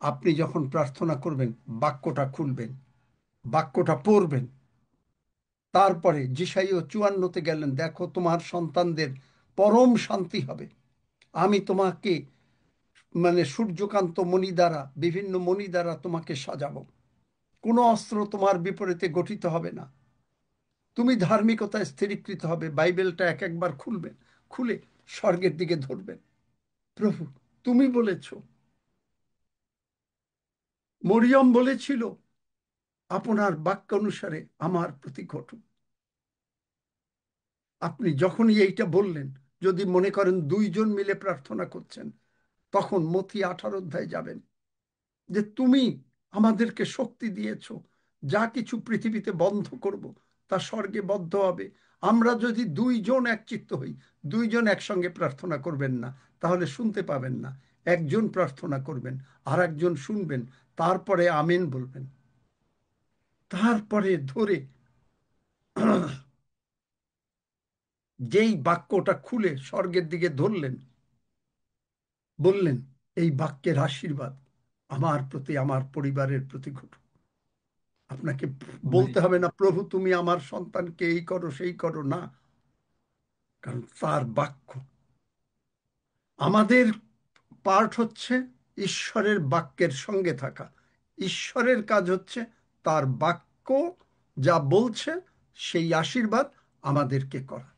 আপনি যখন প্রার্থনা করবেন, বাক্যটা খুলবেন, বাক্যটা পড়বেন। তারপরে যিশাইয় 54-তে গেলেন, দেখো তোমার সন্তানদের পরম শান্তি হবে। আমি তোমাকে মানে সূর্যকান্ত মণি দ্বারা, বিভিন্ন মণি দ্বারা তোমাকে সাজাবো। কোনো অস্ত্র তোমার বিপরীতে গঠিত হবে না। তুমি ধার্মিকতায় স্থিরীকৃত হবে। বাইবেলটা এক একবার খুলবেন, খুলে স্বর্গের দিকে ধরবেন। প্রভু, তুমি বলেছ, মরিয়ম বলেছিল, আপনার বাক্য অনুসারে আমার প্রতি ঘটুক। আপনি যখনই এইটা বললেন, যদি মনে করেন 2 জন মিলে প্রার্থনা করছেন, তখন মথি 18 অধ্যায়ে যাবেন, যে তুমি আমাদেরকে শক্তি দিয়েছ, যা কিছু পৃথিবীতে বন্ধ করব তা স্বর্গে বদ্ধ হবে। আমরা যদি 2 জন একচিত্ত হই, 2 জন একসঙ্গে প্রার্থনা করবেন না, তাহলে শুনতে পাবেন না। একজন প্রার্থনা করবেন, আর একজন শুনবেন, তারপরে আমেন বলবেন। তারপরে ধরে যেই বাক্যটা খুলে স্বর্গের দিকে ধরলেন, বললেন, এই বাক্যের আশীর্বাদ আমার প্রতি, আমার পরিবারের প্রতি ঘটুক। আপনাকে বলতে হবে না, প্রভু তুমি আমার সন্তানকে এই করো সেই করো, না। কারণ তার বাক্য। আমাদের পার্ট হচ্ছে ঈশ্বরের বাক্যের সঙ্গে থাকা। ঈশ্বরের কাজ হচ্ছে তার বাক্য যা বলছে সেই আশীর্বাদ আমাদেরকে করা।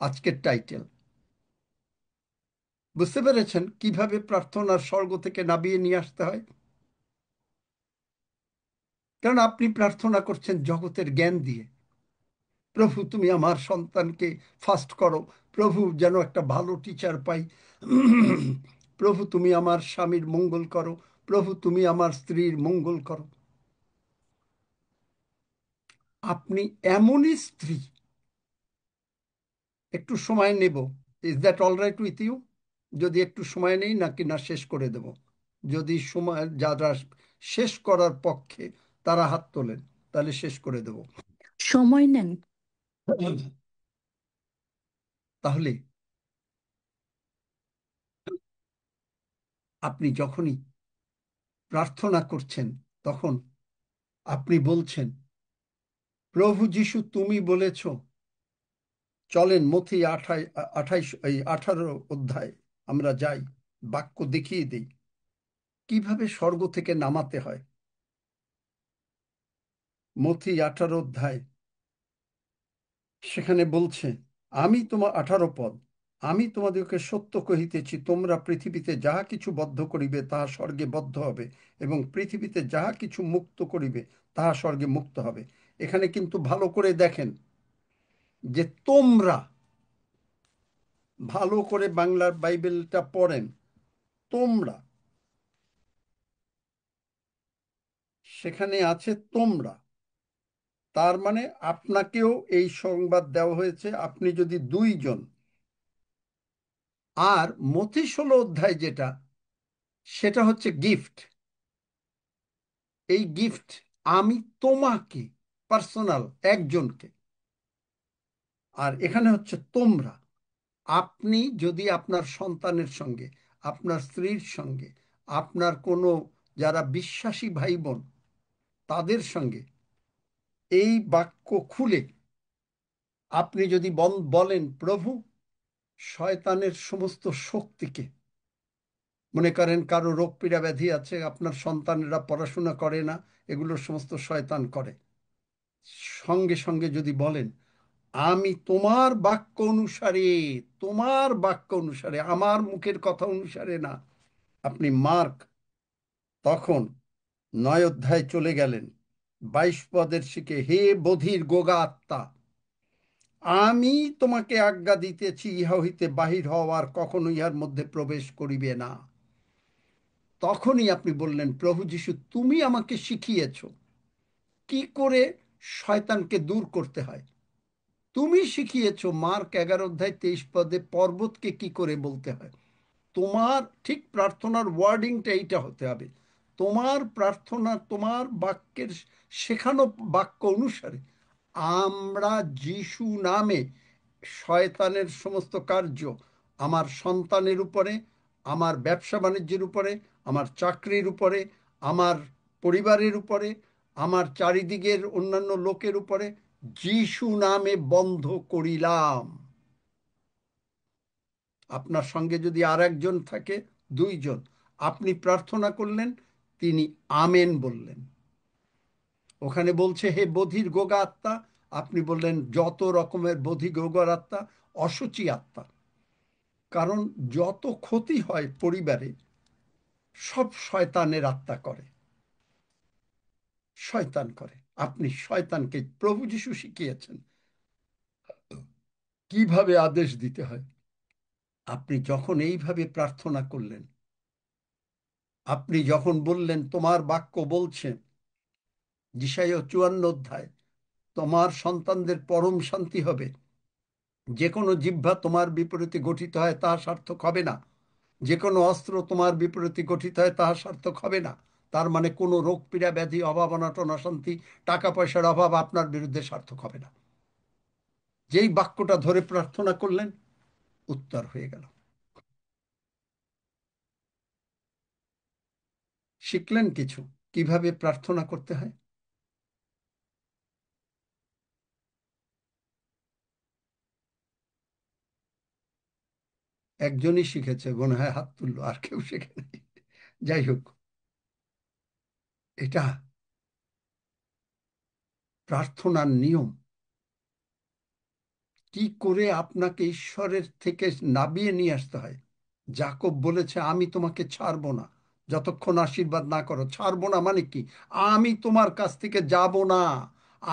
আজকের টাইটেল বুঝতে পেরেছেন কিভাবে প্রার্থনার স্বর্গ থেকে নামিয়ে নিয়ে আসতে হয়? কারণ আপনি প্রার্থনা করছেন জগতের জ্ঞান দিয়ে। প্রভু তুমি আমার সন্তানকে ফাস্ট করো, প্রভু যেন একটা ভালো টিচার পাই, প্রভু তুমি আমার স্বামীর মঙ্গল করো, প্রভু তুমি আমার স্ত্রীর মঙ্গল করো। আপনি এমনই স্ত্রী। একটু সময় নেব। Is that all right with you? যদি একটু সময় নেই, নাকি না শেষ করে দেব? যদি সময়, যারা শেষ করার পক্ষে তারা হাত তোলেন, তাহলে শেষ করে দেব। সময় নেন। তাহলে আপনি যখনই প্রার্থনা করছেন, তখন আপনি বলছেন, প্রভু যিশু তুমি বলেছ। চলেন মথি 18 অধ্যায় আমরা যাই, বাক্য দেখিয়ে দিই কিভাবে স্বর্গ থেকে নামাতে হয়। মথি 18 অধ্যায়, সেখানে বলছে, আমি তোমার 18 পদ, আমি তোমাদেরকে সত্য কহিতেছি, তোমরা পৃথিবীতে যাহা কিছু বদ্ধ করিবে তাহা স্বর্গে বদ্ধ হবে, এবং পৃথিবীতে যাহা কিছু মুক্ত করিবে তাহা স্বর্গে মুক্ত হবে। এখানে কিন্তু ভালো করে দেখেন যে তোমরা, ভালো করে বাংলার বাইবেলটা পড়েন, তোমরা, সেখানে আছে তোমরা। তার মানে আপনাকেও এই সংবাদ দেওয়া হয়েছে, আপনি যদি 2 জন। আর মথি 16 অধ্যায় যেটা, সেটা হচ্ছে গিফট। এই গিফট আমি তোমাকে, পার্সোনাল, একজনকে। আর এখানে হচ্ছে তোমরা। আপনি যদি আপনার সন্তানের সঙ্গে, আপনার স্ত্রীর সঙ্গে, আপনার কোনো যারা বিশ্বাসী ভাই বোন তাদের সঙ্গে এই বাক্য খুলে আপনি যদি বলেন, প্রভু, শয়তানের সমস্ত শক্তিকে, মনে করেন কারো রোগ পীড়া ব্যাধি আছে, আপনার সন্তানেরা পড়াশোনা করে না, এগুলোর সমস্ত শয়তান করে, সঙ্গে সঙ্গে যদি বলেন, আমি তোমার বাক্য অনুসারে, তোমার বাক্য অনুসারে, আমার মুখের কথা অনুসারে না। আপনি মার্ক তখন 9 অধ্যায় চলে গেলেন, 22 পদের শিখে, হে বধির গোগা আত্মা, আমি তোমাকে আজ্ঞা দিতেছি, ইহা হইতে বাহির হওয়ার কখনো ইহার মধ্যে প্রবেশ করিবে না। তখনই আপনি বললেন, প্রভু যিশু, তুমি আমাকে শিখিয়েছ কি করে শয়তানকে দূর করতে হয়। তুমি শিখিয়েছ মার্ক 11 অধ্যায় 23 পদে পর্বতকে কি করে বলতে হয়। তোমার ঠিক প্রার্থনার ওয়ার্ডিংটা এইটা হতে হবে, তোমার প্রার্থনা, তোমার বাক্যের শেখানো বাক্য অনুসারে আমরা যিশু নামে শয়তানের সমস্ত কার্য আমার সন্তানের উপরে, আমার ব্যবসা বাণিজ্যের উপরে, আমার চাকরির উপরে, আমার পরিবারের উপরে, আমার চারিদিকের অন্যান্য লোকের উপরে যিশু নামে বন্ধ করিলাম। আপনার সঙ্গে যদি আর একজন থাকে, 2 জন, আপনি প্রার্থনা করলেন, তিনি আমেন বললেন। ওখানে বলছে হে বধির গোগা আত্মা, আপনি বললেন যত রকমের বধি গোগার আত্মা, অসুচি আত্মা। কারণ যত ক্ষতি হয় পরিবারে, সব শয়তানের আত্মা করে, শয়তান করে। আপনি শয়তানকে, প্রভু যিশু শিখিয়েছেন কিভাবে আদেশ দিতে হয়। আপনি যখন এইভাবে প্রার্থনা করলেন, আপনি যখন বললেন, তোমার বাক্য বলছে যিশাইয়া 54 অধ্যায়, তোমার সন্তানদের পরম শান্তি হবে, যে কোনো জিহ্বা তোমার বিপরীতে গঠিত হয় তাহা সার্থক হবে না, যে কোনো অস্ত্র তোমার বিপরীতে গঠিত হয় তাহা সার্থক হবে না। তার মানে কোনো রোগ পীড়া ব্যাধি, অভাব অনটন অশান্তি, টাকা পয়সার অভাব আপনার বিরুদ্ধে সার্থক হবে না। যেই বাক্যটা ধরে প্রার্থনা করলেন, উত্তর হয়ে গেল। শিখলেন কিছু, কিভাবে প্রার্থনা করতে হয়। একজনই শিখেছে, মনে হয় হাত তুললো, আর কেউ শেখে নাই। যাই হোক, এটা প্রার্থনার নিয়ম। কি করে আপনাকে ঈশ্বরের থেকে নামিয়ে নিয়ে আসতে হয়। যাকব বলেছে, আমি তোমাকে ছাড়বো না যতক্ষণ আশীর্বাদ না করো। ছাড়বো না মানে কি, আমি তোমার কাছ থেকে যাব না।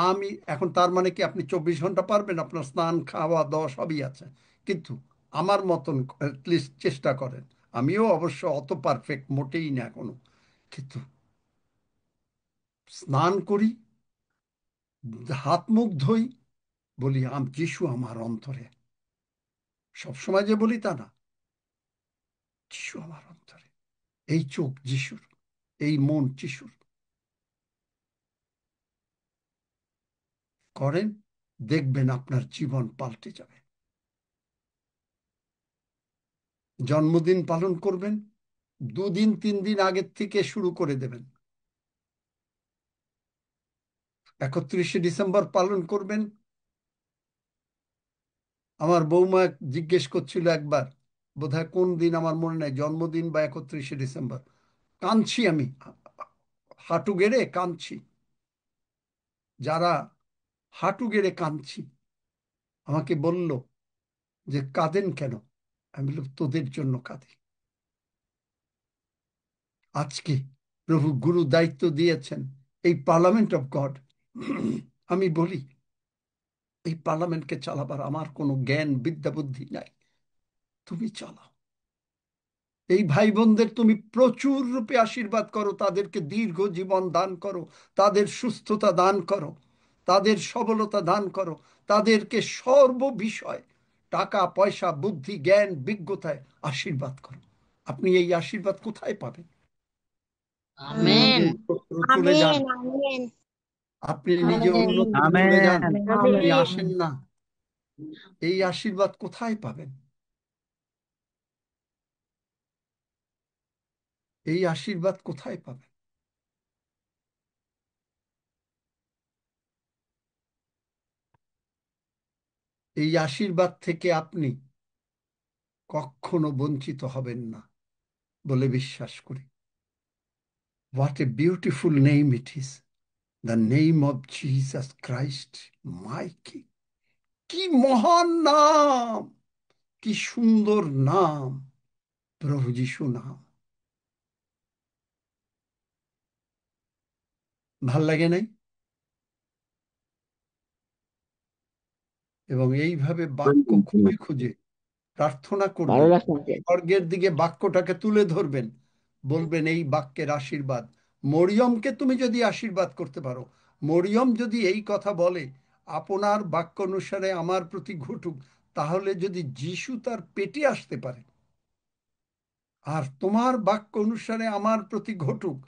আমি এখন, তার মানে কি আপনি 24 ঘন্টা পারবেন, আপনার স্নান খাওয়া দাওয়া সবই আছে, কিন্তু আমার মতন অ্যাটলিস্ট চেষ্টা করেন। আমিও অবশ্য অত পারফেক্ট মোটেই না এখনো, কিন্তু স্নান করি, হাত মুখ ধুই, বলি যিশু আমার অন্তরে। সবসময় যে বলি তা না, যিশু আমার অন্তরে। এই চোখ যিশুর, এই মন যিশুর। করেন, দেখবেন আপনার জীবন পাল্টে যাবে। জন্মদিন পালন করবেন, 2 দিন 3 দিন আগের থেকে শুরু করে দেবেন। 31শে ডিসেম্বর পালন করবেন। আমার বৌমা জিজ্ঞেস করছিল একবার, বোধহয় কোন দিন আমার মনে নাই, জন্মদিন বা 31শে ডিসেম্বর। কাঁদছি আমি, হাঁটু গেড়ে কাঁদছি। যারা হাঁটু গেড়ে কাঁদছি, আমাকে বলল যে কাঁদেন কেন। আমি বললাম, তোদের জন্য কাঁদি। আজকে প্রভু গুরু দায়িত্ব দিয়েছেন, এই পার্লামেন্ট অফ গড। আমি বলি, এই পার্লামেন্টকে চালাবার আমার কোনো জ্ঞান বিদ্যা বুদ্ধি নাই, তুমি চালাও। এই ভাই বোনদের তুমি প্রচুর রূপে আশীর্বাদ করো, তাদেরকে দীর্ঘ জীবন দান করো, তাদের সুস্থতা দান করো, তাদের সবলতা দান করো, তাদেরকে সর্ববিষয় টাকা পয়সা বুদ্ধি জ্ঞান বিজ্ঞতায় আশীর্বাদ করো। আপনি এই আশীর্বাদ কোথায় পাবেন? আমেন, চলে যান, আমেন, আমেন, আপনি নিজে অন্যত্র চলে যান, আপনি আসেন না। এই আশীর্বাদ কোথায় পাবেন? এই আশীর্বাদ কোথায় পাবেন? এই আশীর্বাদ থেকে আপনি কখনো বঞ্চিত হবেন না বলে বিশ্বাস করি। What a beautiful name it is, the name of Jesus Christ my king. কি মহান নাম, কি সুন্দর নাম, প্রভু যিশু নাম। ভাল লাগে নাই? এবং এইভাবে বাক্য খুঁজে খুঁজে প্রার্থনা ভালো করবেন, লাগছে। স্বর্গের দিকে বাক্যটাকে তুলে ধরবেন, বলবেন এই বাক্যের আশীর্বাদ। মরিয়মকে তুমি যদি আশীর্বাদ করতে পারো, মরিয়ম যদি এই কথা বলে, আপনার বাক্য অনুসারে আমার প্রতি ঘটুক, তাহলে যদি যিশু তার পেটে আসতে পারে, আর তোমার বাক্য অনুসারে আমার প্রতি ঘটুক,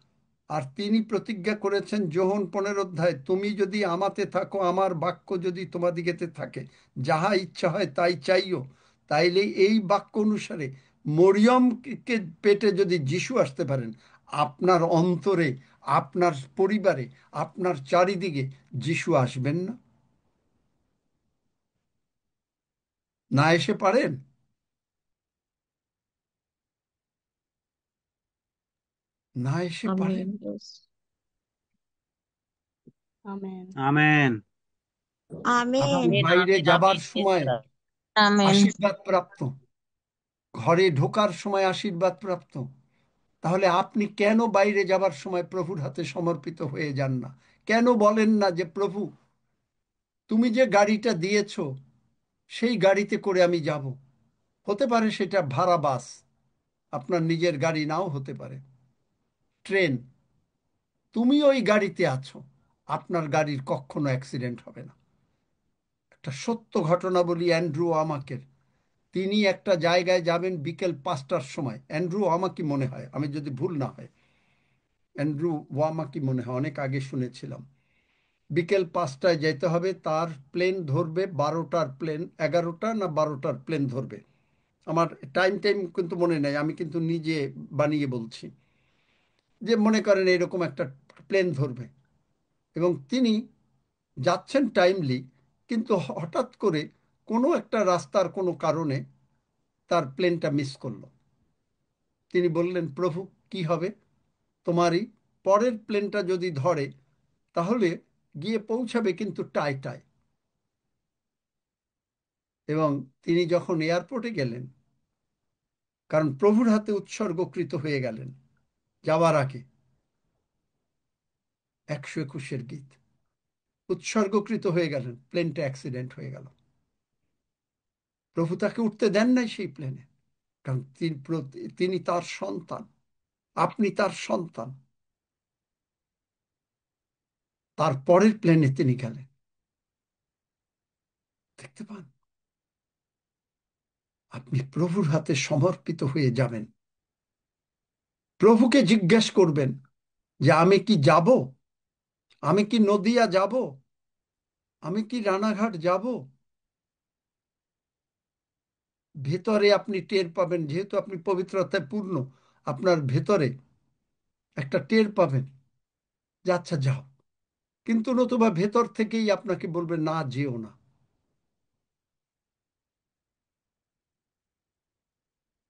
আর তিনি প্রতিজ্ঞা করেছেন যোহন 15 অধ্যায়, তুমি যদি আমাতে থাকো, আমার বাক্য যদি তোমাদিগেতে থাকে, যাহা ইচ্ছা হয় তাই চাইও, তাইলে এই বাক্য অনুসারে মরিয়মকে পেটে যদি যিশু আসতে পারেন, আপনার অন্তরে, আপনার পরিবারে, আপনার চারিদিকে যিশু আসবেন না? না এসে পারেন? না এসে পারেন? আমিন। আমেন। আমেন। আপনি আমিন বাইরে আমিন যাবার আমিন সময় আমিন আশীর্বাদ প্রাপ্ত, ঘরে ঢোকার সময় আশীর্বাদ প্রাপ্ত, তাহলে আপনি কেন বাইরে যাবার সময় প্রভুর হাতে সমর্পিত হয়ে যান না? কেন বলেন না যে প্রভু, তুমি যে গাড়িটা দিয়েছ সেই গাড়িতে করে আমি যাব? হতে পারে সেটা ভাড়া বাস, আপনার নিজের গাড়ি নাও হতে পারে, ট্রেন। তুমি ওই গাড়িতে আছো, আপনার গাড়ির কখনো অ্যাক্সিডেন্ট হবে না। একটা সত্য ঘটনা বলি অ্যান্ড্রু আমাকে। তিনি একটা জায়গায় যাবেন বিকেল 5টার সময়, অ্যান্ড্রু আমাকে মনে হয়, আমি যদি ভুল না হয়, অ্যান্ড্রু ওয়ামাকি মনে হয়, অনেক আগে শুনেছিলাম। বিকেল 5টায় যেতে হবে, তার প্লেন ধরবে 12টার প্লেন, 11টা না 12টার প্লেন ধরবে। আমার টাইম টাইম কিন্তু মনে নেই, আমি কিন্তু নিজে বানিয়ে বলছি। যে মনে করেন এরকম একটা প্লেন ধরবে, এবং তিনি যাচ্ছেন টাইমলি, কিন্তু হঠাৎ করে কোনো একটা রাস্তার কোনো কারণে তার প্লেনটা মিস করলো। তিনি বললেন, প্রভু কি হবে? তোমারই পরের প্লেনটা যদি ধরে তাহলে গিয়ে পৌঁছাবে, কিন্তু টাই টাই। এবং তিনি যখন এয়ারপোর্টে গেলেন, কারণ প্রভুর হাতে উৎসর্গকৃত হয়ে গেলেন, যাওয়ার আগে 121 গীত উৎসর্গকৃত হয়ে গেলেন, প্লেনটা অ্যাক্সিডেন্ট হয়ে গেল। প্রভু তাকে উঠতে দেন নাই সেই প্লেনে, কারণ তিনি তার সন্তান, আপনি তার সন্তান। তার পরের প্লেনে তিনি গেলেন। দেখতে পান, আপনি প্রভুর হাতে সমর্পিত হয়ে যাবেন, প্রভুকে জিজ্ঞেস করবেন যে আমি কি যাব, আমি কি নদিয়া যাব, আমি কি রানাঘাট যাব। ভেতরে আপনি টের পাবেন, যেহেতু আপনি পবিত্রতায় পূর্ণ, আপনার ভেতরে একটা টের পাবেন যে আচ্ছা যাও। কিন্তু নতুবা ভেতর থেকেই আপনাকে বলবে না, যেও না।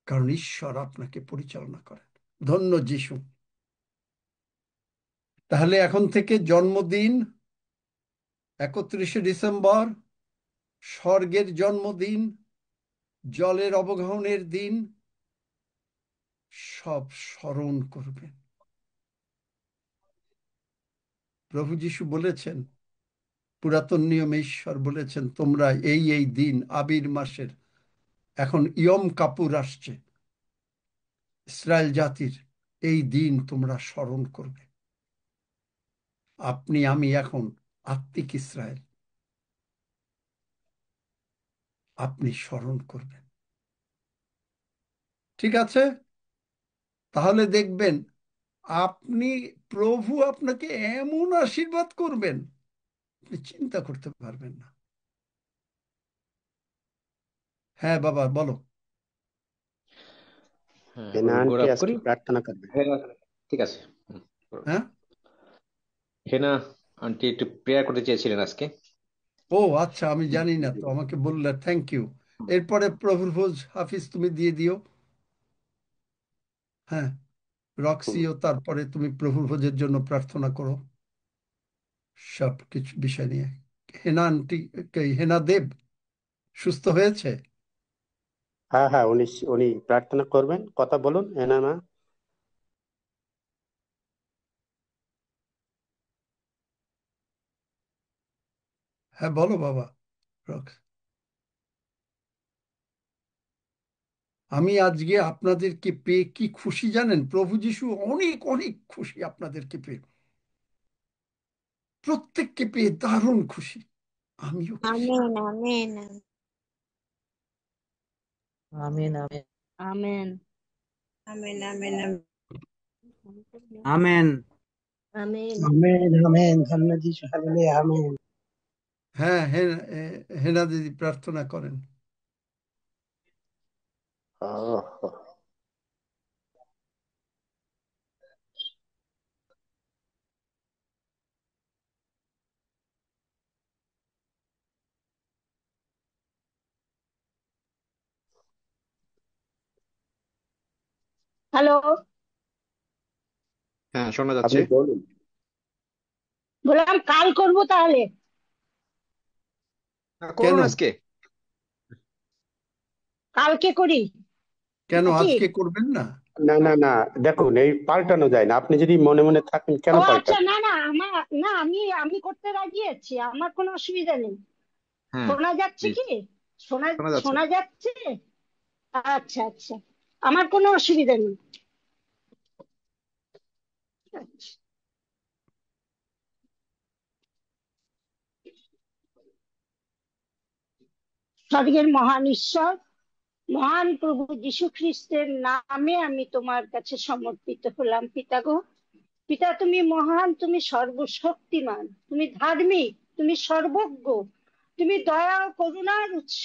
কারণ ঈশ্বর আপনাকে পরিচালনা করেন। ধন্য যিশু। তাহলে এখন থেকে জন্মদিন 31শে ডিসেম্বর, স্বর্গের জন্মদিন, জলের অবগাহনের দিন, সব স্মরণ করবেন। প্রভু যিশু বলেছেন, পুরাতন নিয়মে ঈশ্বর বলেছেন, তোমরা এই এই দিন, আবির মাসের, এখন ইয়ম কাপুর আসছে ইসরায়েল জাতির, এই দিন তোমরা স্মরণ করবে। আপনি আমি এখন আত্মিক ইসরায়েল, আপনি স্মরণ করবেন। ঠিক আছে? তাহলে দেখবেন আপনি, প্রভু আপনাকে এমন আশীর্বাদ করবেন, আপনি চিন্তা করতে পারবেন না। হ্যাঁ বাবা, বলো। হ্যাঁ, হেনা ওই আন্টি গৌরব আজকে করি। প্রার্থনা করবে। হেনা, ঠিক আছে। করো। হ্যাঁ, হেনা আন্টি একটু প্রেয়ার করতে চেয়েছিলেন আজকে। ও আচ্ছা, আমি জানি না তো, আমাকে বললে, থ্যাংক ইউ। এরপরে প্রভুর ভোজ হাফিজ তুমি দিয়ে দিও। হ্যাঁ, রক্সিও, তারপরে তুমি প্রভুর ভোজের জন্য প্রার্থনা করো সব কিছু বিষয় নিয়ে। হেনা আন্টি, হেনা দেব সুস্থ হয়েছে? হ্যাঁ হ্যাঁ, উনি উনি প্রার্থনা করবেন, কথা বলুন হেনা মা। হ্যাঁ বলো বাবা। রক্স, আমি আজকে আপনাদেরকে পেয়ে কি খুশি জানেন? প্রভু যিশু অনেক অনেক খুশি আপনাদেরকে পেয়ে, প্রত্যেককে পেয়ে দারুণ খুশি। আমিও খুশি। আমেন আমেন আমিন আমিন amen amen amen amen. Amen amen amen, ধন্যবাদ যিশু, হালেলুয়া, আমেন। হ্যাঁ, হেনা দিদি প্রার্থনা করেন। হ্যালো, হ্যাঁ, শোনা যাচ্ছে। আপনি বলুন। বললাম কাল করব তাহলে। হ্যাঁ, কেন? করুন আজকে। কালকে করি কেন নাকি? আজকে করবেন না? না না না, দেখুন এই পাল্টানো যায় না, আপনি যদি মনে মনে থাকেন কেন ও আচ্ছা, পাল্টাবেন? না না, আমি আমি করতে রাজি আছি, আমার কোনো অসুবিধা নেই। হ্যাঁ, শোনা যাচ্ছে প্লিজ। কি? শোনা শোনা যাচ্ছে। শোনা যাচ্ছে? আচ্ছা আচ্ছা, আমার কোনো অসুবিধা নেই। আচ্ছা। স্বর্গের মহান ঈশ্বর, মহান প্রভু যীশু খ্রিস্টের নামে আমি তোমার কাছে সমর্পিত হলাম পিতা গো। পিতা, তুমি মহান, তুমি সর্বশক্তিমান, তুমি ধার্মিক, তুমি সর্বজ্ঞ, তুমি দয়া ও করুণার উৎস।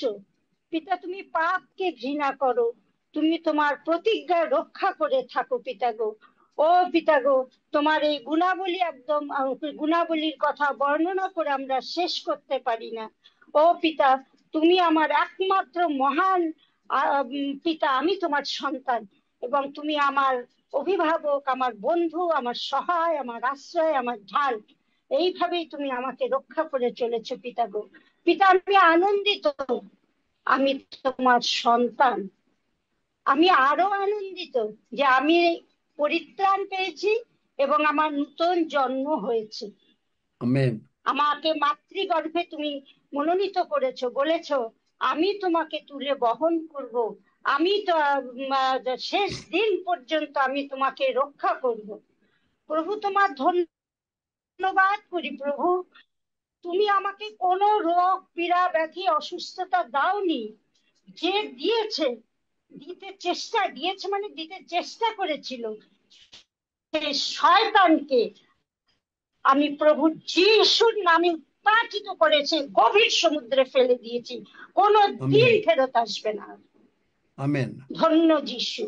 পিতা, তুমি পাপকে ঘৃণা করো, তুমি তোমার প্রতিজ্ঞা রক্ষা করে থাকো পিতা গো। ও পিতা গো, তোমার এই গুণাবলী একদম গুণাবলীর কথা বর্ণনা করে আমরা শেষ করতে পারি না। ও পিতা, তুমি আমার একমাত্র মহান পিতা, আমি তোমার সন্তান, এবং তুমি আমার অভিভাবক, আমার বন্ধু, আমার সহায়, আমার আশ্রয়, আমার ঢাল। এইভাবেই তুমি আমাকে রক্ষা করে চলেছো পিতা গো। পিতা, আমি আনন্দিত আমি তোমার সন্তান। আমি আরো আনন্দিত যে আমি পরিত্রাণ পেয়েছি এবং আমার নূতন জন্ম হয়েছে। আমেন। আমাকে মাতৃগর্ভে তুমি মনোনীত করেছো, বলেছো আমি তোমাকে তুলে বহন করব, আমি তো শেষ দিন পর্যন্ত আমি তোমাকে রক্ষা করব। প্রভু, তোমার ধন্যবাদ করি প্রভু। তুমি আমাকে কোনো রোগ পীড়া ব্যাধি অসুস্থতা দাওনি। যে দিয়েছে, দিয়েছে মানে দিতে চেষ্টা করেছিল, সেই শয়তানকে আমি প্রভু যিশুর নামে উৎপাটিত করেছে, গভীর সমুদ্রে ফেলে দিয়েছি, কোনো দিন আমেন। ফেরত আসবে না। আমেন। ধন্য যিশু।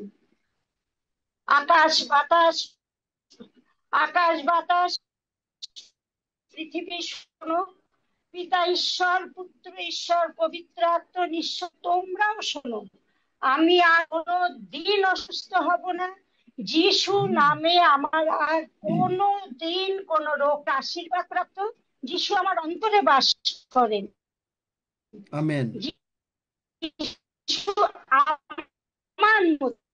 আকাশ বাতাস, আকাশ বাতাস, পৃথিবী শোনো, পিতা ঈশ্বর, পুত্র ঈশ্বর, পবিত্র আত্মা ঈশ্বর, তোমরাও শোনো। আমি আর কোনো দিন অসুস্থ হব না। যিশু নামে আমার আর কোনো দিন কোনো রোগ। আশীর্বাদ প্রাপ্ত যিশু আমার অন্তরে বাস করেন। আমেন। যিশু আমার মধ্যে,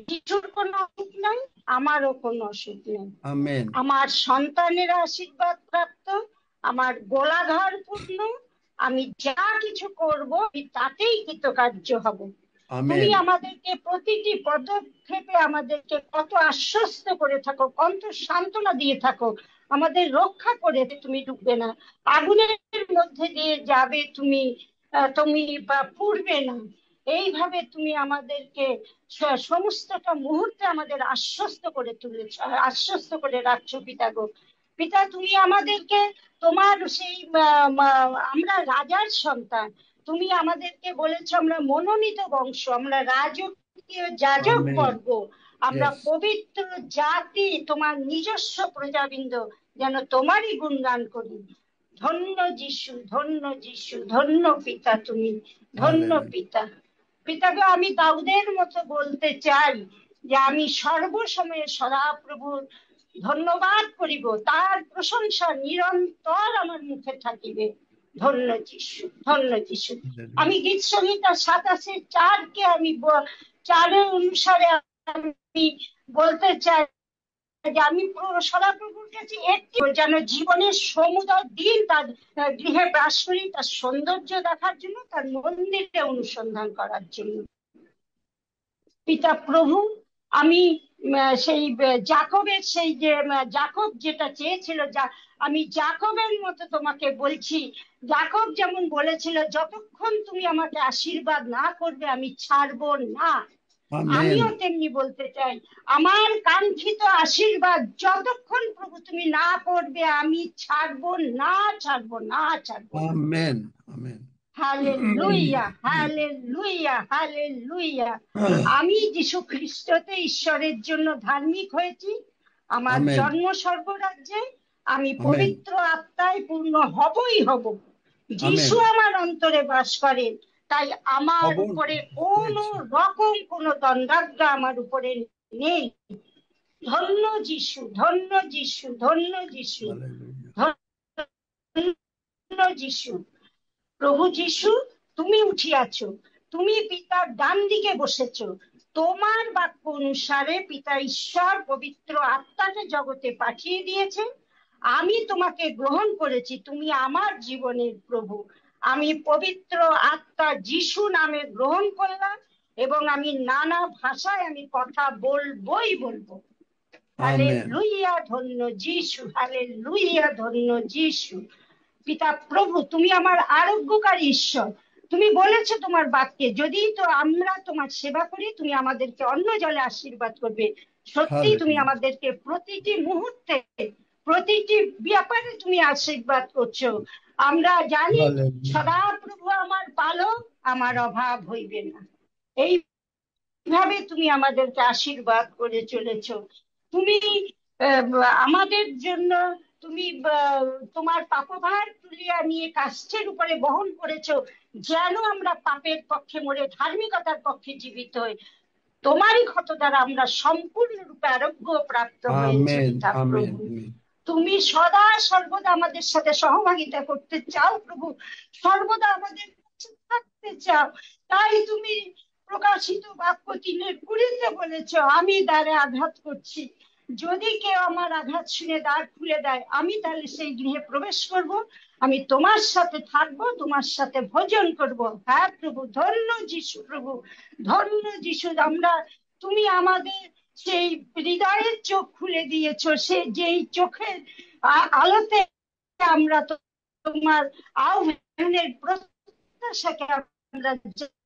যিশুর কোনো অসুখ নাই, আমারও কোনো অসুখ নেই। আমেন। আমার সন্তানের আশীর্বাদ প্রাপ্ত, আমার গোলাঘর পূর্ণ, আমি যা কিছু করব তাতেই কৃতকার্য হব। তুমি আমেন। আমাদেরকে প্রতিটি পদক্ষেপে আমাদেরকে কত আশ্বস্ত করে থাকো, কত সান্ত্বনা দিয়ে থাকো, আমাদের রক্ষা করে তুমি ডুববে না, আগুনের মধ্যে দিয়ে যাবে তুমি, তুমি পুড়বে না। এইভাবে তুমি আমাদেরকে সমস্তটা মুহূর্তে আমাদের আশ্বস্ত করে তুলেছ, আশ্বস্ত করে রাখছো পিতা গো। পিতা, তুমি আমাদেরকে তোমার সেই আমরা রাজার সন্তান, তুমি আমাদেরকে বলেছো আমরা মনোনীত বংশ, আমরা রাজকীয় যাজক আমেন। বর্গ, আমরা Yes. পবিত্র জাতি, তোমার নিজস্ব প্রজাবৃন্দ যেন তোমারই গুণগান করি। ধন্য যিশু, ধন্য যিশু, ধন্য পিতা তুমি, ধন্য Hallelujah. পিতা। পিতাকে আমি দাউদের মতো বলতে চাই যে আমি সর্বসময়ে সদাপ্রভুর ধন্যবাদ করিব, তার প্রশংসা নিরন্তর আমার মুখে থাকিবে। ধন্য যিশু, ধন্য যিশু। আমি Hallelujah. গীত সংহিতা 87:4-কে আমি 4-এর অনুসারে আমি বলতে চাই যে আমি সদাপ্রভুর কাছে একটি যেন জীবনের সমুদয় দিন তার গৃহে বাস করি, তার সৌন্দর্য দেখার জন্য, তার মন্দিরে অনুসন্ধান করার জন্য। পিতা প্রভু, আমি সেই জাকবের সেই যে জাকব যেটা চেয়েছিল, আমি জাকবের মতো তোমাকে বলছি, জাকব যেমন বলেছিল যতক্ষণ তুমি আমাকে আশীর্বাদ না করবে আমি ছাড়বো না, Amen. আমিও তেমনি বলতে চাই আমার কাঙ্ক্ষিত আশীর্বাদ যতক্ষণ প্রভু তুমি না করবে আমি ছাড়বো না, ছাড়বো না, ছাড়বো না। Amen. Amen. Hallelujah, hallelujah, hallelujah. আমি যীশু খ্রিস্টতে ঈশ্বরের জন্য ধার্মিক হয়েছি, আমার Amen. জন্ম স্বর্গরাজ্যে, আমি Amen. পবিত্র আত্মায় পূর্ণ হবই হব। যিশু Amen. আমার অন্তরে বাস করেন, তাই আমার হব। উপরে কোনো Yes. রকম কোনো দণ্ডাজ্ঞা আমার উপরে নেই। ধন্য যিশু, ধন্য যিশু, ধন্য যিশু, Hallelujah. ধন্য যিশু। প্রভু যিশু, তুমি উঠিয়াছ, তুমি পিতার ডান দিকে বসেছ, তোমার বাক্য অনুসারে পিতা ঈশ্বর পবিত্র আত্মাকে জগতে পাঠিয়ে দিয়েছেন। আমি তোমাকে গ্রহণ করেছি, তুমি আমার জীবনের প্রভু। আমি পবিত্র আত্মা যিশু নামে গ্রহণ করলাম এবং আমি নানা ভাষায় আমি কথা বলবোই বলবো। Amen. হালেলুয়া, ধন্য যিশু, হালেলুয়া, ধন্য যিশু। পিতা প্রভু, তুমি আমার আরোগ্যকারী ঈশ্বর। তুমি বলেছো তোমার বাক্যে যদি তো আমরা তোমার সেবা করি তুমি আমাদেরকে অন্ন জলে আশীর্বাদ করবে। সত্যি তুমি Hallelujah. আমাদেরকে প্রতিটি মুহূর্তে প্রতিটি ব্যাপারে তুমি আশীর্বাদ করছো। আমরা জানি Hallelujah. সদাপ্রভু আমার পালক, আমার অভাব হইবে না। এইভাবে তুমি আমাদেরকে আশীর্বাদ করে চলেছো। তুমি আমাদের জন্য তুমি তোমার পাপভার তুলিয়া নিয়ে কাষ্ঠের উপরে বহন করেছো, যেন আমরা পাপের পক্ষে মরে ধার্মিকতার পক্ষে জীবিত হই। তোমারই ক্ষত দ্বারা আমরা সম্পূর্ণরূপে আরোগ্য প্রাপ্ত হয়েছি। Amen. পিতা Amen. প্রভু, Amen. তুমি সদা সর্বদা আমাদের সাথে সহভাগিতা করতে চাও প্রভু, সর্বদা আমাদের কাছে থাকতে চাও। তাই তুমি প্রকাশিত বাক্য 3:20 বলেছ, আমি দ্বারে আঘাত করছি, যদি কেউ আমার আঘাত শুনে দ্বার খুলে দেয় আমি তাহলে সেই গৃহে প্রবেশ করব, আমি তোমার সাথে থাকবো, তোমার সাথে ভোজন করব। হ্যাঁ প্রভু, ধন্য যিশু, প্রভু ধন্য যিশু। আমরা তুমি আমাদের সেই হৃদয়ের চোখ খুলে দিয়েছো, সে যেই চোখের আলোতে আমরা তোমার আহ্বানের প্রত্যাশাকে আমরা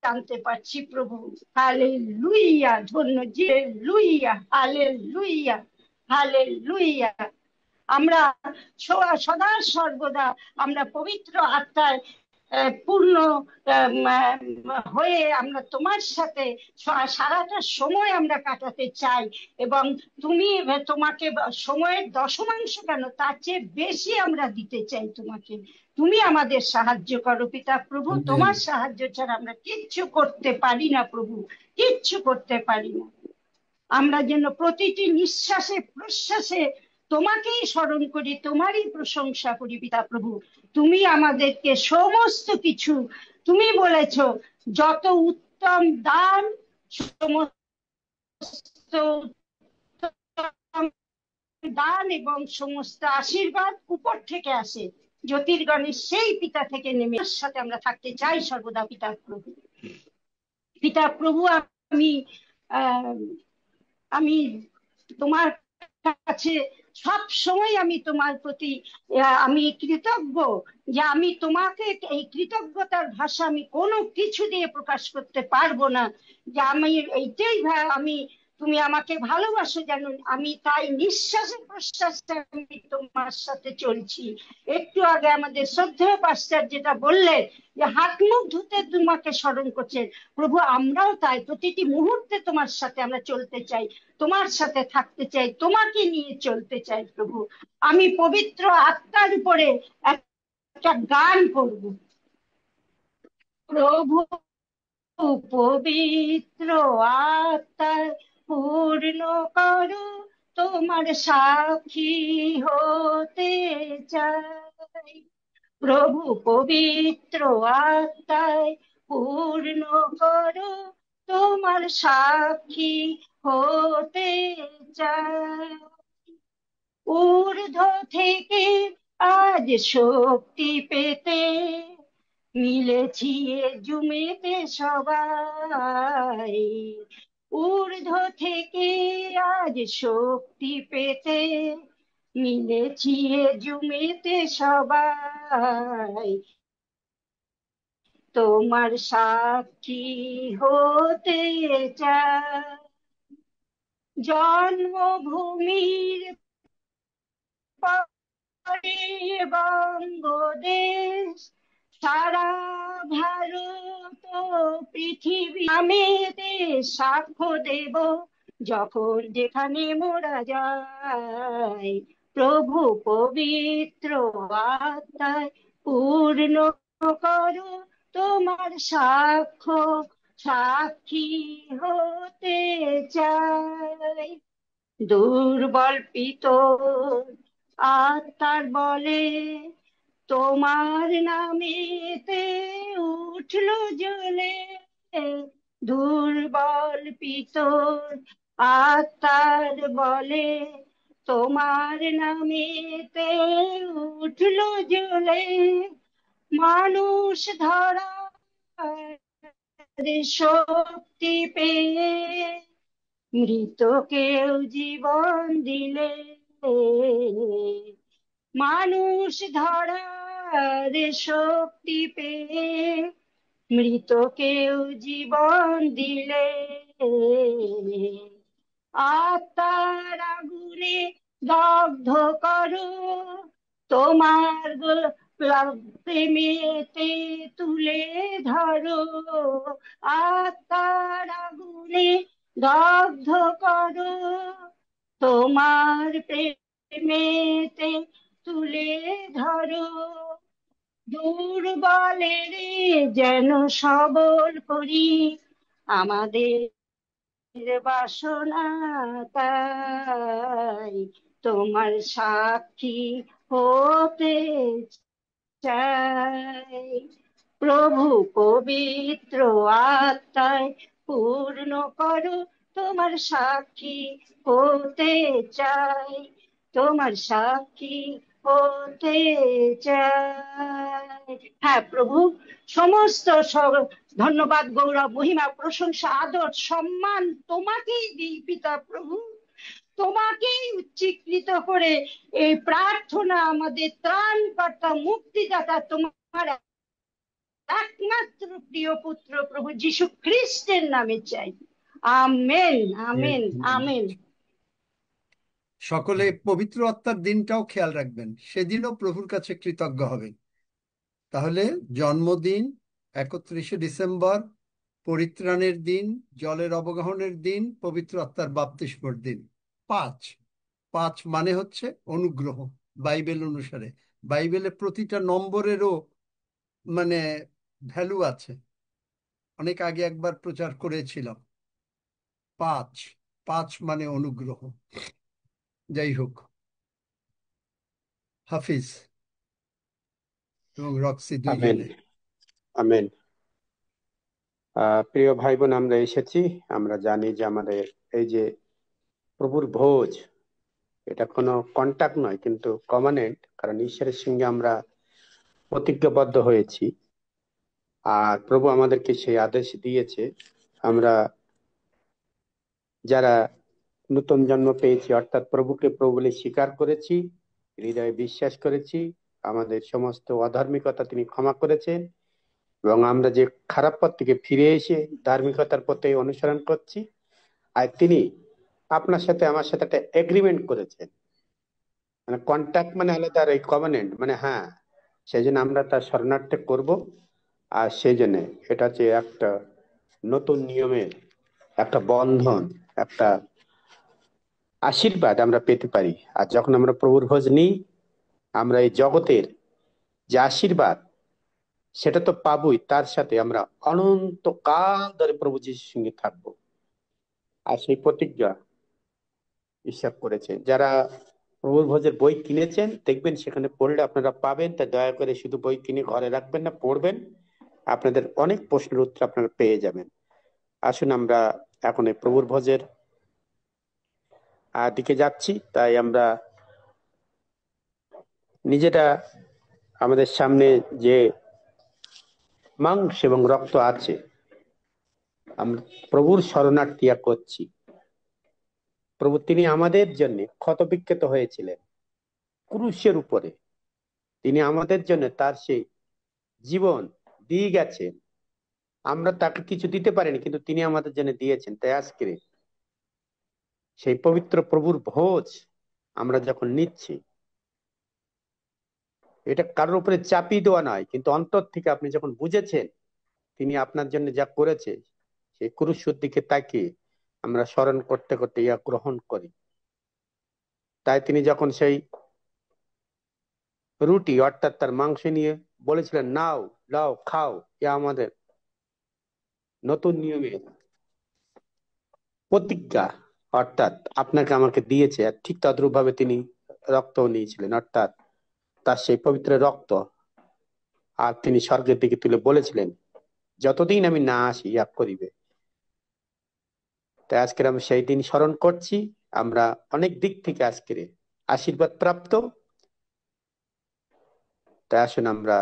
জানতে পারছি প্রভু। হালেলুয়া, ধন্য যে লুইয়া, হালেলুয়া, হালেলুয়া। আমরা সদা সর্বদা আমরা পবিত্র আত্মায় পূর্ণ হয়ে আমরা তোমার সাথে সারাটা সময় আমরা কাটাতে চাই, এবং তুমি তোমাকে সময়ের দশমাংশ কেন তার চেয়ে বেশি আমরা দিতে চাই তোমাকে। তুমি আমাদের সাহায্য করো পিতা প্রভু, Amen. তোমার সাহায্য ছাড়া আমরা কিচ্ছু করতে পারি না প্রভু, কিচ্ছু করতে পারি না। আমরা যেন প্রতিটি নিঃশ্বাসে প্রশ্বাসে তোমাকেই স্মরণ করি, তোমারই প্রশংসা করি পিতা প্রভু। তুমি আমাদেরকে সমস্ত কিছু, তুমি বলেছ যত উত্তম দান, সমস্ত উত্তম দান এবং সমস্ত আশীর্বাদ উপর থেকে আসে, জ্যোতির্গণের সেই পিতা থেকে নেমে সাথে আমরা থাকতে চাই সর্বদা পিতা প্রভু। পিতা প্রভু, আমি আমি তোমার কাছে সব সময় আমি তোমার প্রতি আমি কৃতজ্ঞ, যে আমি তোমাকে এই কৃতজ্ঞতার ভাষা আমি কোনো কিছু দিয়ে প্রকাশ করতে পারবো না, যে আমি এইটাই আমি তুমি আমাকে ভালোবাসো জানো, আমি তাই নিঃশ্বাসে প্রশ্বাসে আমি তোমার সাথে চলছি। একটু আগে আমাদের শ্রদ্ধেয় পাস্টার যেটা বললেন যে হাত মুখ ধুতে তোমাকে স্মরণ করছেন, প্রভু আমরাও তাই প্রতিটি মুহূর্তে তোমার সাথে আমরা চলতে চাই, তোমার সাথে থাকতে চাই, তোমাকে নিয়ে চলতে চাই। প্রভু আমি পবিত্র আত্মার উপরে একটা গান করব। প্রভু পবিত্র আত্মায় পূর্ণ করো, তোমার সাক্ষী হতে চাই। প্রভু পবিত্র আত্মায় পূর্ণ করো, তোমার সাক্ষী হতে চাই। ঊর্ধ্ব থেকে আজ শক্তি পেতে মিলেছি এ জুমেতে সবাই। ঊর্ধ্ব থেকে আজ শক্তি পেতে মিলেছি এ জুমেতে সবাই। তোমার সাক্ষী হতে চাই। জন্মভূমির পরে বঙ্গদেশ, সারা ভারত পৃথিবী নামেতে সাক্ষ্য দেব যখন যেখানে মোরা যাই। প্রভু পবিত্র আত্মায় পূর্ণ করো, তোমার সাক্ষ্য সাক্ষী হতে চাই। দুর্বল পিতর আত্মার বলে তোমার নামেতে উঠলো জ্বলে। দুর্বল পিতর আত্মার বলে তোমার নামেতে উঠলো জ্বলে। মানুষ ধরা শক্তি পেয়ে মৃতকেও জীবন দিলে। মানুষ ধরার শক্তি পেয়ে মৃতকেও জীবন দিলে। আত্মার আগুনে দগ্ধ করো, তোমার প্রেমেতে তুলে ধরো। আত্মার আগুনে দগ্ধ করো, তোমার প্রেমেতে তুলে ধরো। দুর্বলের যেন সবল করি আমাদের বাসনা তাই। তোমার সাক্ষী হতে চাই। প্রভু পবিত্র আত্মায় পূর্ণ করো, তোমার সাক্ষী হতে চাই। তোমার সাক্ষী হতে চাই। হ্যাঁ প্রভু, সমস্ত ধন্যবাদ, গৌরব, মহিমা, প্রশংসা, আদর, সম্মান তোমাকেই দিই পিতা প্রভু। তোমাকেই উচ্চীকৃত করে এই প্রার্থনা আমাদের ত্রাণকর্তা মুক্তিদাতা তোমার একমাত্র প্রিয় পুত্র প্রভু যীশু খ্রিস্টের নামে চাই। Amen, amen, amen. সকলে পবিত্র আত্মার দিনটাও খেয়াল রাখবেন, সেদিনও প্রভুর কাছে কৃতজ্ঞ হবেন। তাহলে জন্মদিন 31শে ডিসেম্বর, পরিত্রাণের দিন, জলের অবগাহনের দিন, পবিত্র আত্মার বাপ্তিস্মর দিন। 5 মানে হচ্ছে অনুগ্রহ। বাইবেল অনুসারে বাইবেলে প্রতিটা নম্বরেরও মানে ভ্যালু আছে। অনেক আগে একবার প্রচার করেছিলাম। 5 মানে অনুগ্রহ। যাই হোক, হাফিজ এবং রক্সি আমেন, দুইজনে। আমেন। প্রিয় ভাই বোন, আমরা এসেছি। আমরা জানি যে আমাদের এই যে প্রভুর ভোজ, এটা কোনো কন্ট্যাক্ট নয়, কিন্তু কমান্ডেন্ট, কারণ ঈশ্বরের সঙ্গে আমরা প্রতিজ্ঞাবদ্ধ হয়েছি। আর প্রভু আমাদেরকে সেই আদেশ দিয়েছে। আমরা যারা নতুন জন্ম পেয়েছি, অর্থাৎ প্রভুকে প্রভু বলে স্বীকার করেছি, হৃদয়ে বিশ্বাস করেছি, আমাদের সমস্ত অধার্মিকতা তিনি ক্ষমা করেছেন, এবং আমরা যে খারাপ পথ থেকে ফিরে এসে ধার্মিকতার পথে অনুসরণ করছি, আর তিনি আপনার সাথে আমার সাথে একটা এগ্রিমেন্ট করেছেন। মানে কন্ট্রাক্ট মানে হলো তার এই কভেনেন্ট, মানে হ্যাঁ, সেই জন্য আমরা তার শরণার্থী করব। আর সেই জন্য এটা হচ্ছে একটা নতুন নিয়মের একটা বন্ধন, একটা আশীর্বাদ আমরা পেতে পারি। আর যখন আমরা প্রভুর ভোজ নিই, আমরা এই জগতের যে আশীর্বাদ সেটা তো পাবোই, তার সাথে আমরা অনন্তকাল ধরে প্রভু যিশুর সঙ্গে থাকবো। আর সেই প্রতিজ্ঞা ঈশ্বর করেছে। যারা প্রভুর ভোজের বই কিনেছেন দেখবেন সেখানে পড়লে আপনারা পাবেন। তা দয়া করে শুধু বই কিনে ঘরে রাখবেন না, পড়বেন, আপনাদের অনেক প্রশ্নের উত্তর আপনারা পেয়ে যাবেন। আসুন আমরা এখন এই প্রভুর ভোজের দিকে যাচ্ছি। তাই আমরা নিজেরা আমাদের সামনে যে মাংস এবং রক্ত আছে, আমরা প্রভুর শরণার্থী করছি। প্রভু তিনি আমাদের জন্য ক্ষতবিক্ষত হয়েছিলেন ক্রুশের উপরে। তিনি আমাদের জন্য তার সেই জীবন দিয়ে গেছেন। আমরা তাকে কিছু দিতে পারিনি, কিন্তু তিনি আমাদের জন্য দিয়েছেন। তাই আজকে সেই পবিত্র প্রভুর ভোজ আমরা যখন নিচ্ছি, এটা কারোর উপরে চাপিয়ে দেওয়া নয়, কিন্তু অন্তর থেকে আপনি যখন বুঝেছেন তিনি আপনার জন্য যা করেছে, সেই ক্রুশের দিকে তাকিয়ে আমরা স্মরণ করতে করতে ইয়া গ্রহণ করি। তাই তিনি যখন সেই রুটি অর্থাৎ তার মাংস নিয়ে বলেছিলেন, নাও লাও খাও, এ আমাদের নতুন নিয়মের প্রতিজ্ঞা, অর্থাৎ আপনাকে আমাকে দিয়েছে। আর ঠিক তদ্রূপ ভাবে তিনি রক্তও নিয়েছিলেন, অর্থাৎ তার সেই পবিত্র রক্ত। আর তিনি স্বর্গের দিকে তুলে বলেছিলেন, যতদিন আমি না আসি ইয়া করিবে। তাই আজকের আমি সেই দিন স্মরণ করছি। আমরা অনেক দিক থেকে আজকের আশীর্বাদ প্রাপ্ত। তাই আসুন আমরা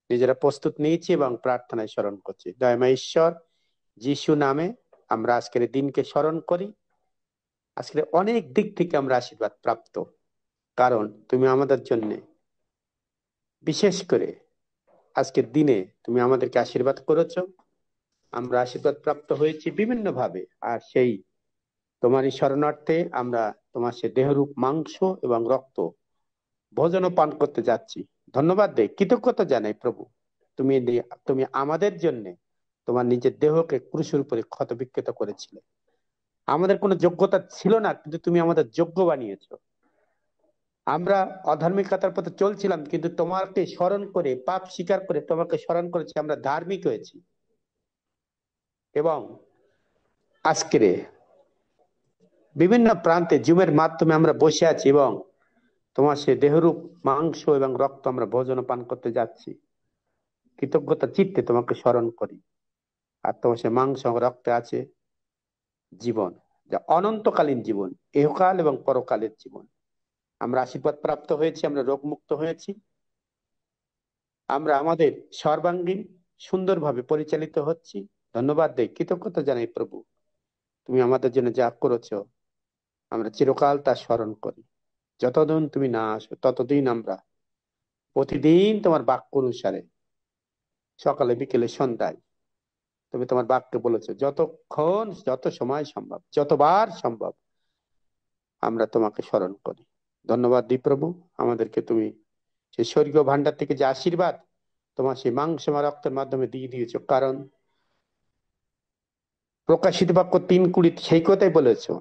নিজেরা প্রস্তুত নিয়েছি এবং প্রার্থনায় স্মরণ করছি। দয়াময় ঈশ্বর, যিশু নামে আমরা আজকের দিনকে স্মরণ করি। আজকে অনেক দিক থেকে আমরা আশীর্বাদ প্রাপ্ত, কারণ তুমি আমাদের জন্য বিশেষ করে আজকের দিনে তুমি আমাদেরকে আশীর্বাদ করেছো। আমরা আশীর্বাদ প্রাপ্ত হয়েছি বিভিন্ন ভাবে। আর সেই তোমারই শরণার্থে আমরা তোমার সে দেহরূপ মাংস এবং রক্ত ভোজন পান করতে যাচ্ছি। ধন্যবাদ দেই, কৃতজ্ঞতা জানাই প্রভু, তুমি আমাদের জন্য তোমার নিজের দেহকে ক্রুশের উপরে ক্ষতবিক্ষত করেছিলে। আমাদের কোনো যোগ্যতা ছিল না, কিন্তু তুমি আমাদের যোগ্য বানিয়েছো। আমরা অধার্মিকতার পথে চলছিলাম, কিন্তু তোমাকে স্মরণ করে, পাপ স্বীকার করে তোমাকে স্মরণ করেছি, আমরা ধার্মিক হয়েছি। এবং আজকের বিভিন্ন প্রান্তে জুমের মাধ্যমে আমরা বসে আছি এবং তোমার সে দেহরূপ মাংস এবং রক্ত আমরা ভোজন পান করতে যাচ্ছি। কৃতজ্ঞতা চিত্তে তোমাকে স্মরণ করি। আর তোমার সে মাংস এবং রক্তে আছে জীবন, যা অনন্তকালীন জীবন, ইহকাল এবং পরকালের জীবন। আমরা আশীর্বাদ প্রাপ্ত হয়েছি, আমরা রোগমুক্ত হয়েছি, আমরা আমাদের সর্বাঙ্গীন সুন্দরভাবে পরিচালিত হচ্ছি। ধন্যবাদ দেই, কৃতজ্ঞতা জানাই প্রভু, তুমি আমাদের জন্য যা করেছো আমরা চিরকাল তা স্মরণ করি। যতদিন তুমি না আসো ততদিন আমরা প্রতিদিন তোমার বাক্য অনুসারে সকালে বিকেলে সন্ধ্যায় তুমি তোমার বাক্যে বলেছো, যতক্ষণ যত সময় সম্ভব, যতবার সম্ভব আমরা তোমাকে স্মরণ করি। ধন্যবাদ দিই প্রভু, আমাদেরকে তুমি সেই স্বর্গীয় ভান্ডার থেকে যে আশীর্বাদ তোমার সেই মাংস বা রক্তের মাধ্যমে দিয়ে দিয়েছো। কারণ প্রকাশিত বাক্য 3:20 সেই কথাই বলেছো,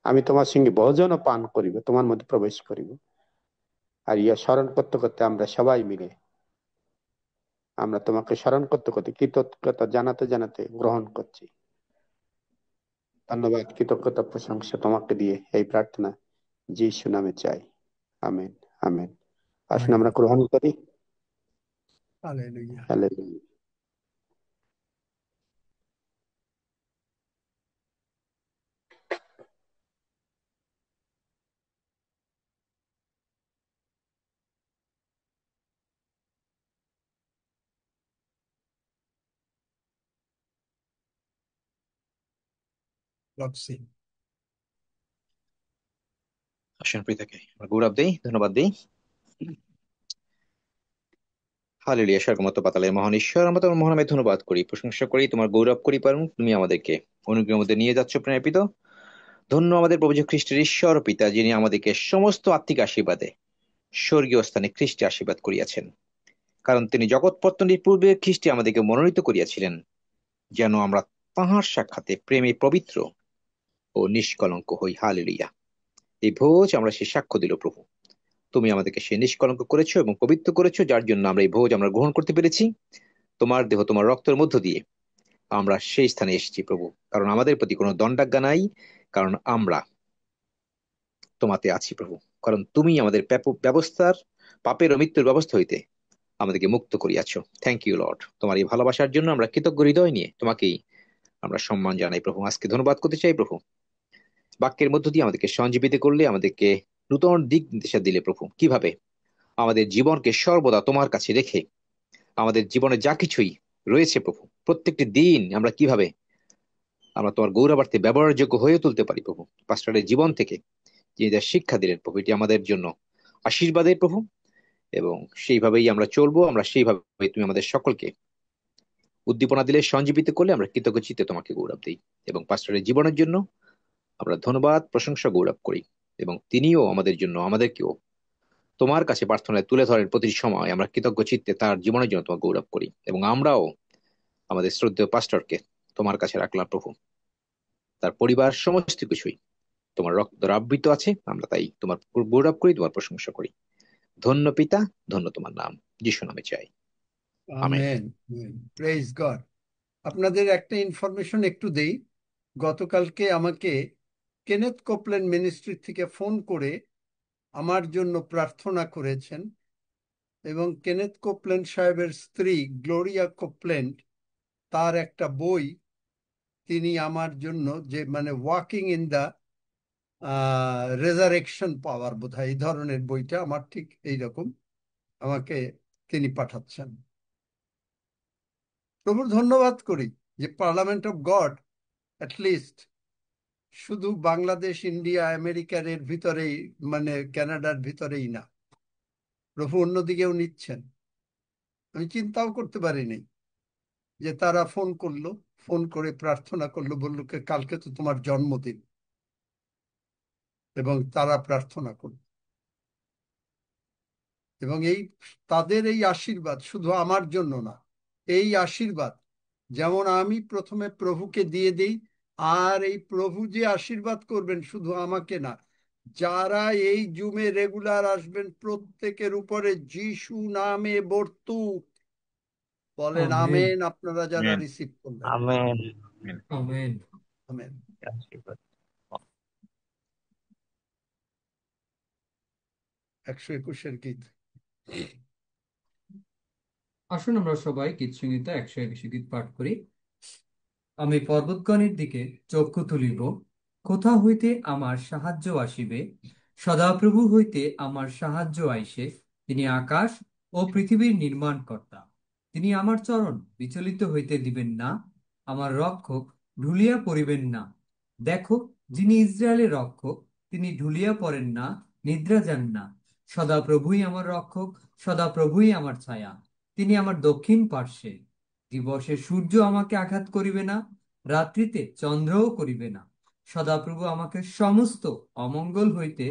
আমি তোমার সঙ্গে ভোজন ও পান করিব, তোমার মধ্যে প্রবেশ করিব। আর ইয়া স্মরণ করতে করতে আমরা সবাই মিলে আমরা তোমাকে স্মরণ করতে করতে কৃতজ্ঞতা জানাতে জানাতে গ্রহণ করছি। ধন্যবাদ, কৃতজ্ঞতা, প্রশংসা তোমাকে দিয়ে এই প্রার্থনা যিশু নামে চাই, আমেন আমেন। আসুন আমরা গ্রহণ করি। হালেলুয়া। হালেলুয়া। রক্সি। আসেন প্রীতাকে আমরা গৌরব দেই, ধন্যবাদ দেই। হালেলুয়া। স্বর্গমত পাতালের মহান ঈশ্বর, আমরা তোমার মহানামে ধন্যবাদ করি, প্রশংসা করি, তোমার গৌরব করি, পারুন তুমি আমাদেরকে অনুগ্রহের মধ্যে নিয়ে যাচ্ছ প্রেরিত। ধন্য আমাদের প্রভু যীশু খ্রিস্টের ঈশ্বর ও পিতা, যিনি আমাদেরকে সমস্ত আত্মিক আশীর্বাদে স্বর্গীয় স্থানে খ্রিস্টে আশীর্বাদ করিয়াছেন। কারণ তিনি জগৎ পত্তনের পূর্বে খ্রিস্টে আমাদেরকে মনোনীত করিয়াছিলেন, যেন আমরা তাঁহার সাক্ষাতে প্রেমে পবিত্র ও নিষ্কলঙ্ক হই। হালেলুয়া। এই ভোজ আমরা সে সাক্ষ্য দিল, প্রভু তুমি আমাদেরকে সে নিষ্কলঙ্ক করেছো এবং পবিত্র করেছো, যার জন্য আমরা এই ভোজ আমরা গ্রহণ করতে পেরেছি। তোমার দেহ তোমার রক্তের মধ্য দিয়ে আমরা সেই স্থানে এসেছি প্রভু, কারণ আমাদের প্রতি কোনো দণ্ডাজ্ঞা নাই, কারণ আমরা তোমাতে আছি প্রভু। কারণ তুমি আমাদের ব্যবস্থার পাপের ও মৃত্যুর ব্যবস্থা হইতে আমাদেরকে মুক্ত করিয়াছো। Thank you Lord. তোমার এই ভালোবাসার জন্য আমরা কৃতজ্ঞ হৃদয় নিয়ে তোমাকেই আমরা সম্মান জানাই প্রভু। আজকে ধন্যবাদ করতে চাই প্রভু, বাক্যের মধ্য দিয়ে আমাদেরকে সঞ্জীবিত করলে, আমাদেরকে নূতন দিক নির্দেশা দিলে প্রভু, কিভাবে আমাদের জীবনকে সর্বদা তোমার কাছে রেখে আমাদের জীবনে যা কিছুই রয়েছে প্রভু, প্রত্যেকটি দিন আমরা কিভাবে আমরা তোমার গৌরবার্থে ব্যবহারযোগ্য হয়ে তুলতে পারি প্রভু। পাস্টারের জীবন থেকে যিনি যা শিক্ষা দিলেন প্রভু, এটি আমাদের জন্য আশীর্বাদের প্রভু, এবং সেইভাবেই আমরা চলবো। আমরা সেইভাবে তুমি আমাদের সকলকে উদ্দীপনা দিলে, সঞ্জীবিত করলে আমরা কৃতজ্ঞ চিত্তে তোমাকে গৌরব দিই, এবং পাস্টারের জীবনের জন্য আমরা ধন্যবাদ প্রশংসা গৌরব করি, এবং তিনিও আমাদের জন্য আমাদেরকেও তোমার কাছে প্রার্থনায় তুলে ধরেন। প্রতিটি সময় আমরা কৃতজ্ঞ চিত্তে তার জীবনের জন্য তোমার গৌরব করি, এবং আমরাও আমাদের শ্রদ্ধেয় পাস্টরকে তোমার কাছে রাখলাম প্রভু। তার পরিবার সমস্ত কিছুই তোমার রক্ত আবৃত আছে, আমরা তাই তোমার গৌরব করি, তোমার প্রশংসা করি। ধন্য পিতা, ধন্য তোমার নাম, যিশু নামে চাই, আমেন। আমেন। Praise god. আপনাদের একটা ইনফরমেশন একটু দেই। গতকালকে আমাকে কেনেথ কোপল্যান্ড মিনিস্ট্রি থেকে ফোন করে আমার জন্য প্রার্থনা করেছেন, এবং কেনেথ কোপল্যান্ড সাহেবের স্ত্রী গ্লোরিয়া কোপল্যান্ড, তার একটা বই তিনি আমার জন্য, যে মানে ওয়াকিং ইন দ্য রেজারেকশন পাওয়ার, বোধহয় এই ধরনের বইটা, আমার ঠিক এইরকম, আমাকে তিনি পাঠাচ্ছেন। প্রভুর ধন্যবাদ করি যে পার্লামেন্ট অফ গড অ্যাটলিস্ট শুধু বাংলাদেশ, ইন্ডিয়া, আমেরিকার এর ভিতরেই, মানে কানাডার ভিতরেই না, প্রভু অন্যদিকেও নিচ্ছেন। আমি চিন্তাও করতে পারিনি যে তারা ফোন করলো, ফোন করে প্রার্থনা করলো, বললো কালকে তো তোমার জন্মদিন, এবং তারা প্রার্থনা করলো। এবং এই তাদের এই আশীর্বাদ শুধু আমার জন্য না, এই আশীর্বাদ যেমন আমি প্রথমে প্রভুকে দিয়ে দিই, আর এই প্রভু যে আশীর্বাদ করবেন শুধু আমাকে না, যারা এই জুমে রেগুলার আসবেন প্রত্যেকের উপরে যিশু নামে বর্তুক। বলেন আমেন। আমেন আপনারা যারা রিসিভ করলেন। আমেন। আমেন। আমেন। আশীর্বাদ। 121 গীত। আসুন আমরা সবাই গীত সংহিতা 121 গীত পাঠ করি। আমি পর্বতগণের দিকে চক্ষু তুলিব, কোথা হইতে আমার সাহায্য আসিবে? সদাপ্রভু হইতে আমার সাহায্য আইসে। তিনি আকাশ ও পৃথিবীর নির্মাণকর্তা। তিনি আমার চরণ বিচলিত হইতে দিবেন না, আমার রক্ষক ঢুলিয়া পড়িবেন না। দেখো, যিনি ইসরায়েলের রক্ষক, তিনি ঢুলিয়া পড়েন না, নিদ্রা যান না। সদাপ্রভুই আমার রক্ষক, সদাপ্রভুই আমার ছায়া। তিনি আমার দক্ষিণ পার্শ্বে। দিবসে সূর্য আমাকে আঘাত করিবে না, রাত্রিতে চন্দ্রও করিবে না। সদাপ্রভু আমাকে সমস্ত অমঙ্গল হইতে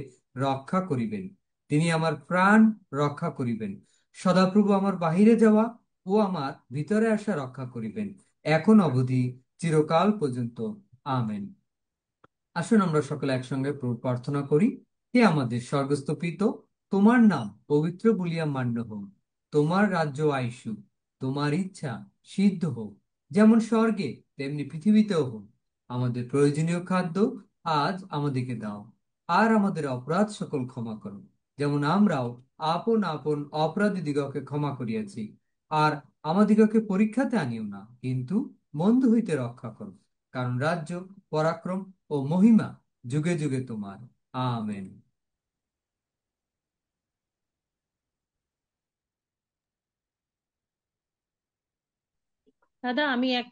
রক্ষা করিবেন। তিনি আমার প্রাণ রক্ষা করিবেন। সদাপ্রভু আমার বাহিরে যাওয়া ও আমার ভিতরে আসা রক্ষা করিবেন, এখন অবধি চিরকাল পর্যন্ত। আমেন। আসুন আমরা সকলে একসঙ্গে প্রার্থনা করি। হে আমাদের স্বর্গস্থ পিত, তোমার নাম পবিত্র বলিয়া মান্য হোক, তোমার রাজ্য আইসুক, তোমার ইচ্ছা সিদ্ধ হোক, যেমন স্বর্গে তেমনি পৃথিবীতেও হোক। আমাদের প্রয়োজনীয় খাদ্য আজ আমাদেরকে দাও, আর আমাদের অপরাধ সকল ক্ষমা করো, যেমন আমরাও আপন আপন অপরাধীদিগকে ক্ষমা করিয়াছি। আর আমাদিগকে পরীক্ষাতে আনিও না, কিন্তু মন্দ হইতে রক্ষা করো। কারণ রাজ্য, পরাক্রম ও মহিমা যুগে যুগে তোমার। আমেন। দাদা আমি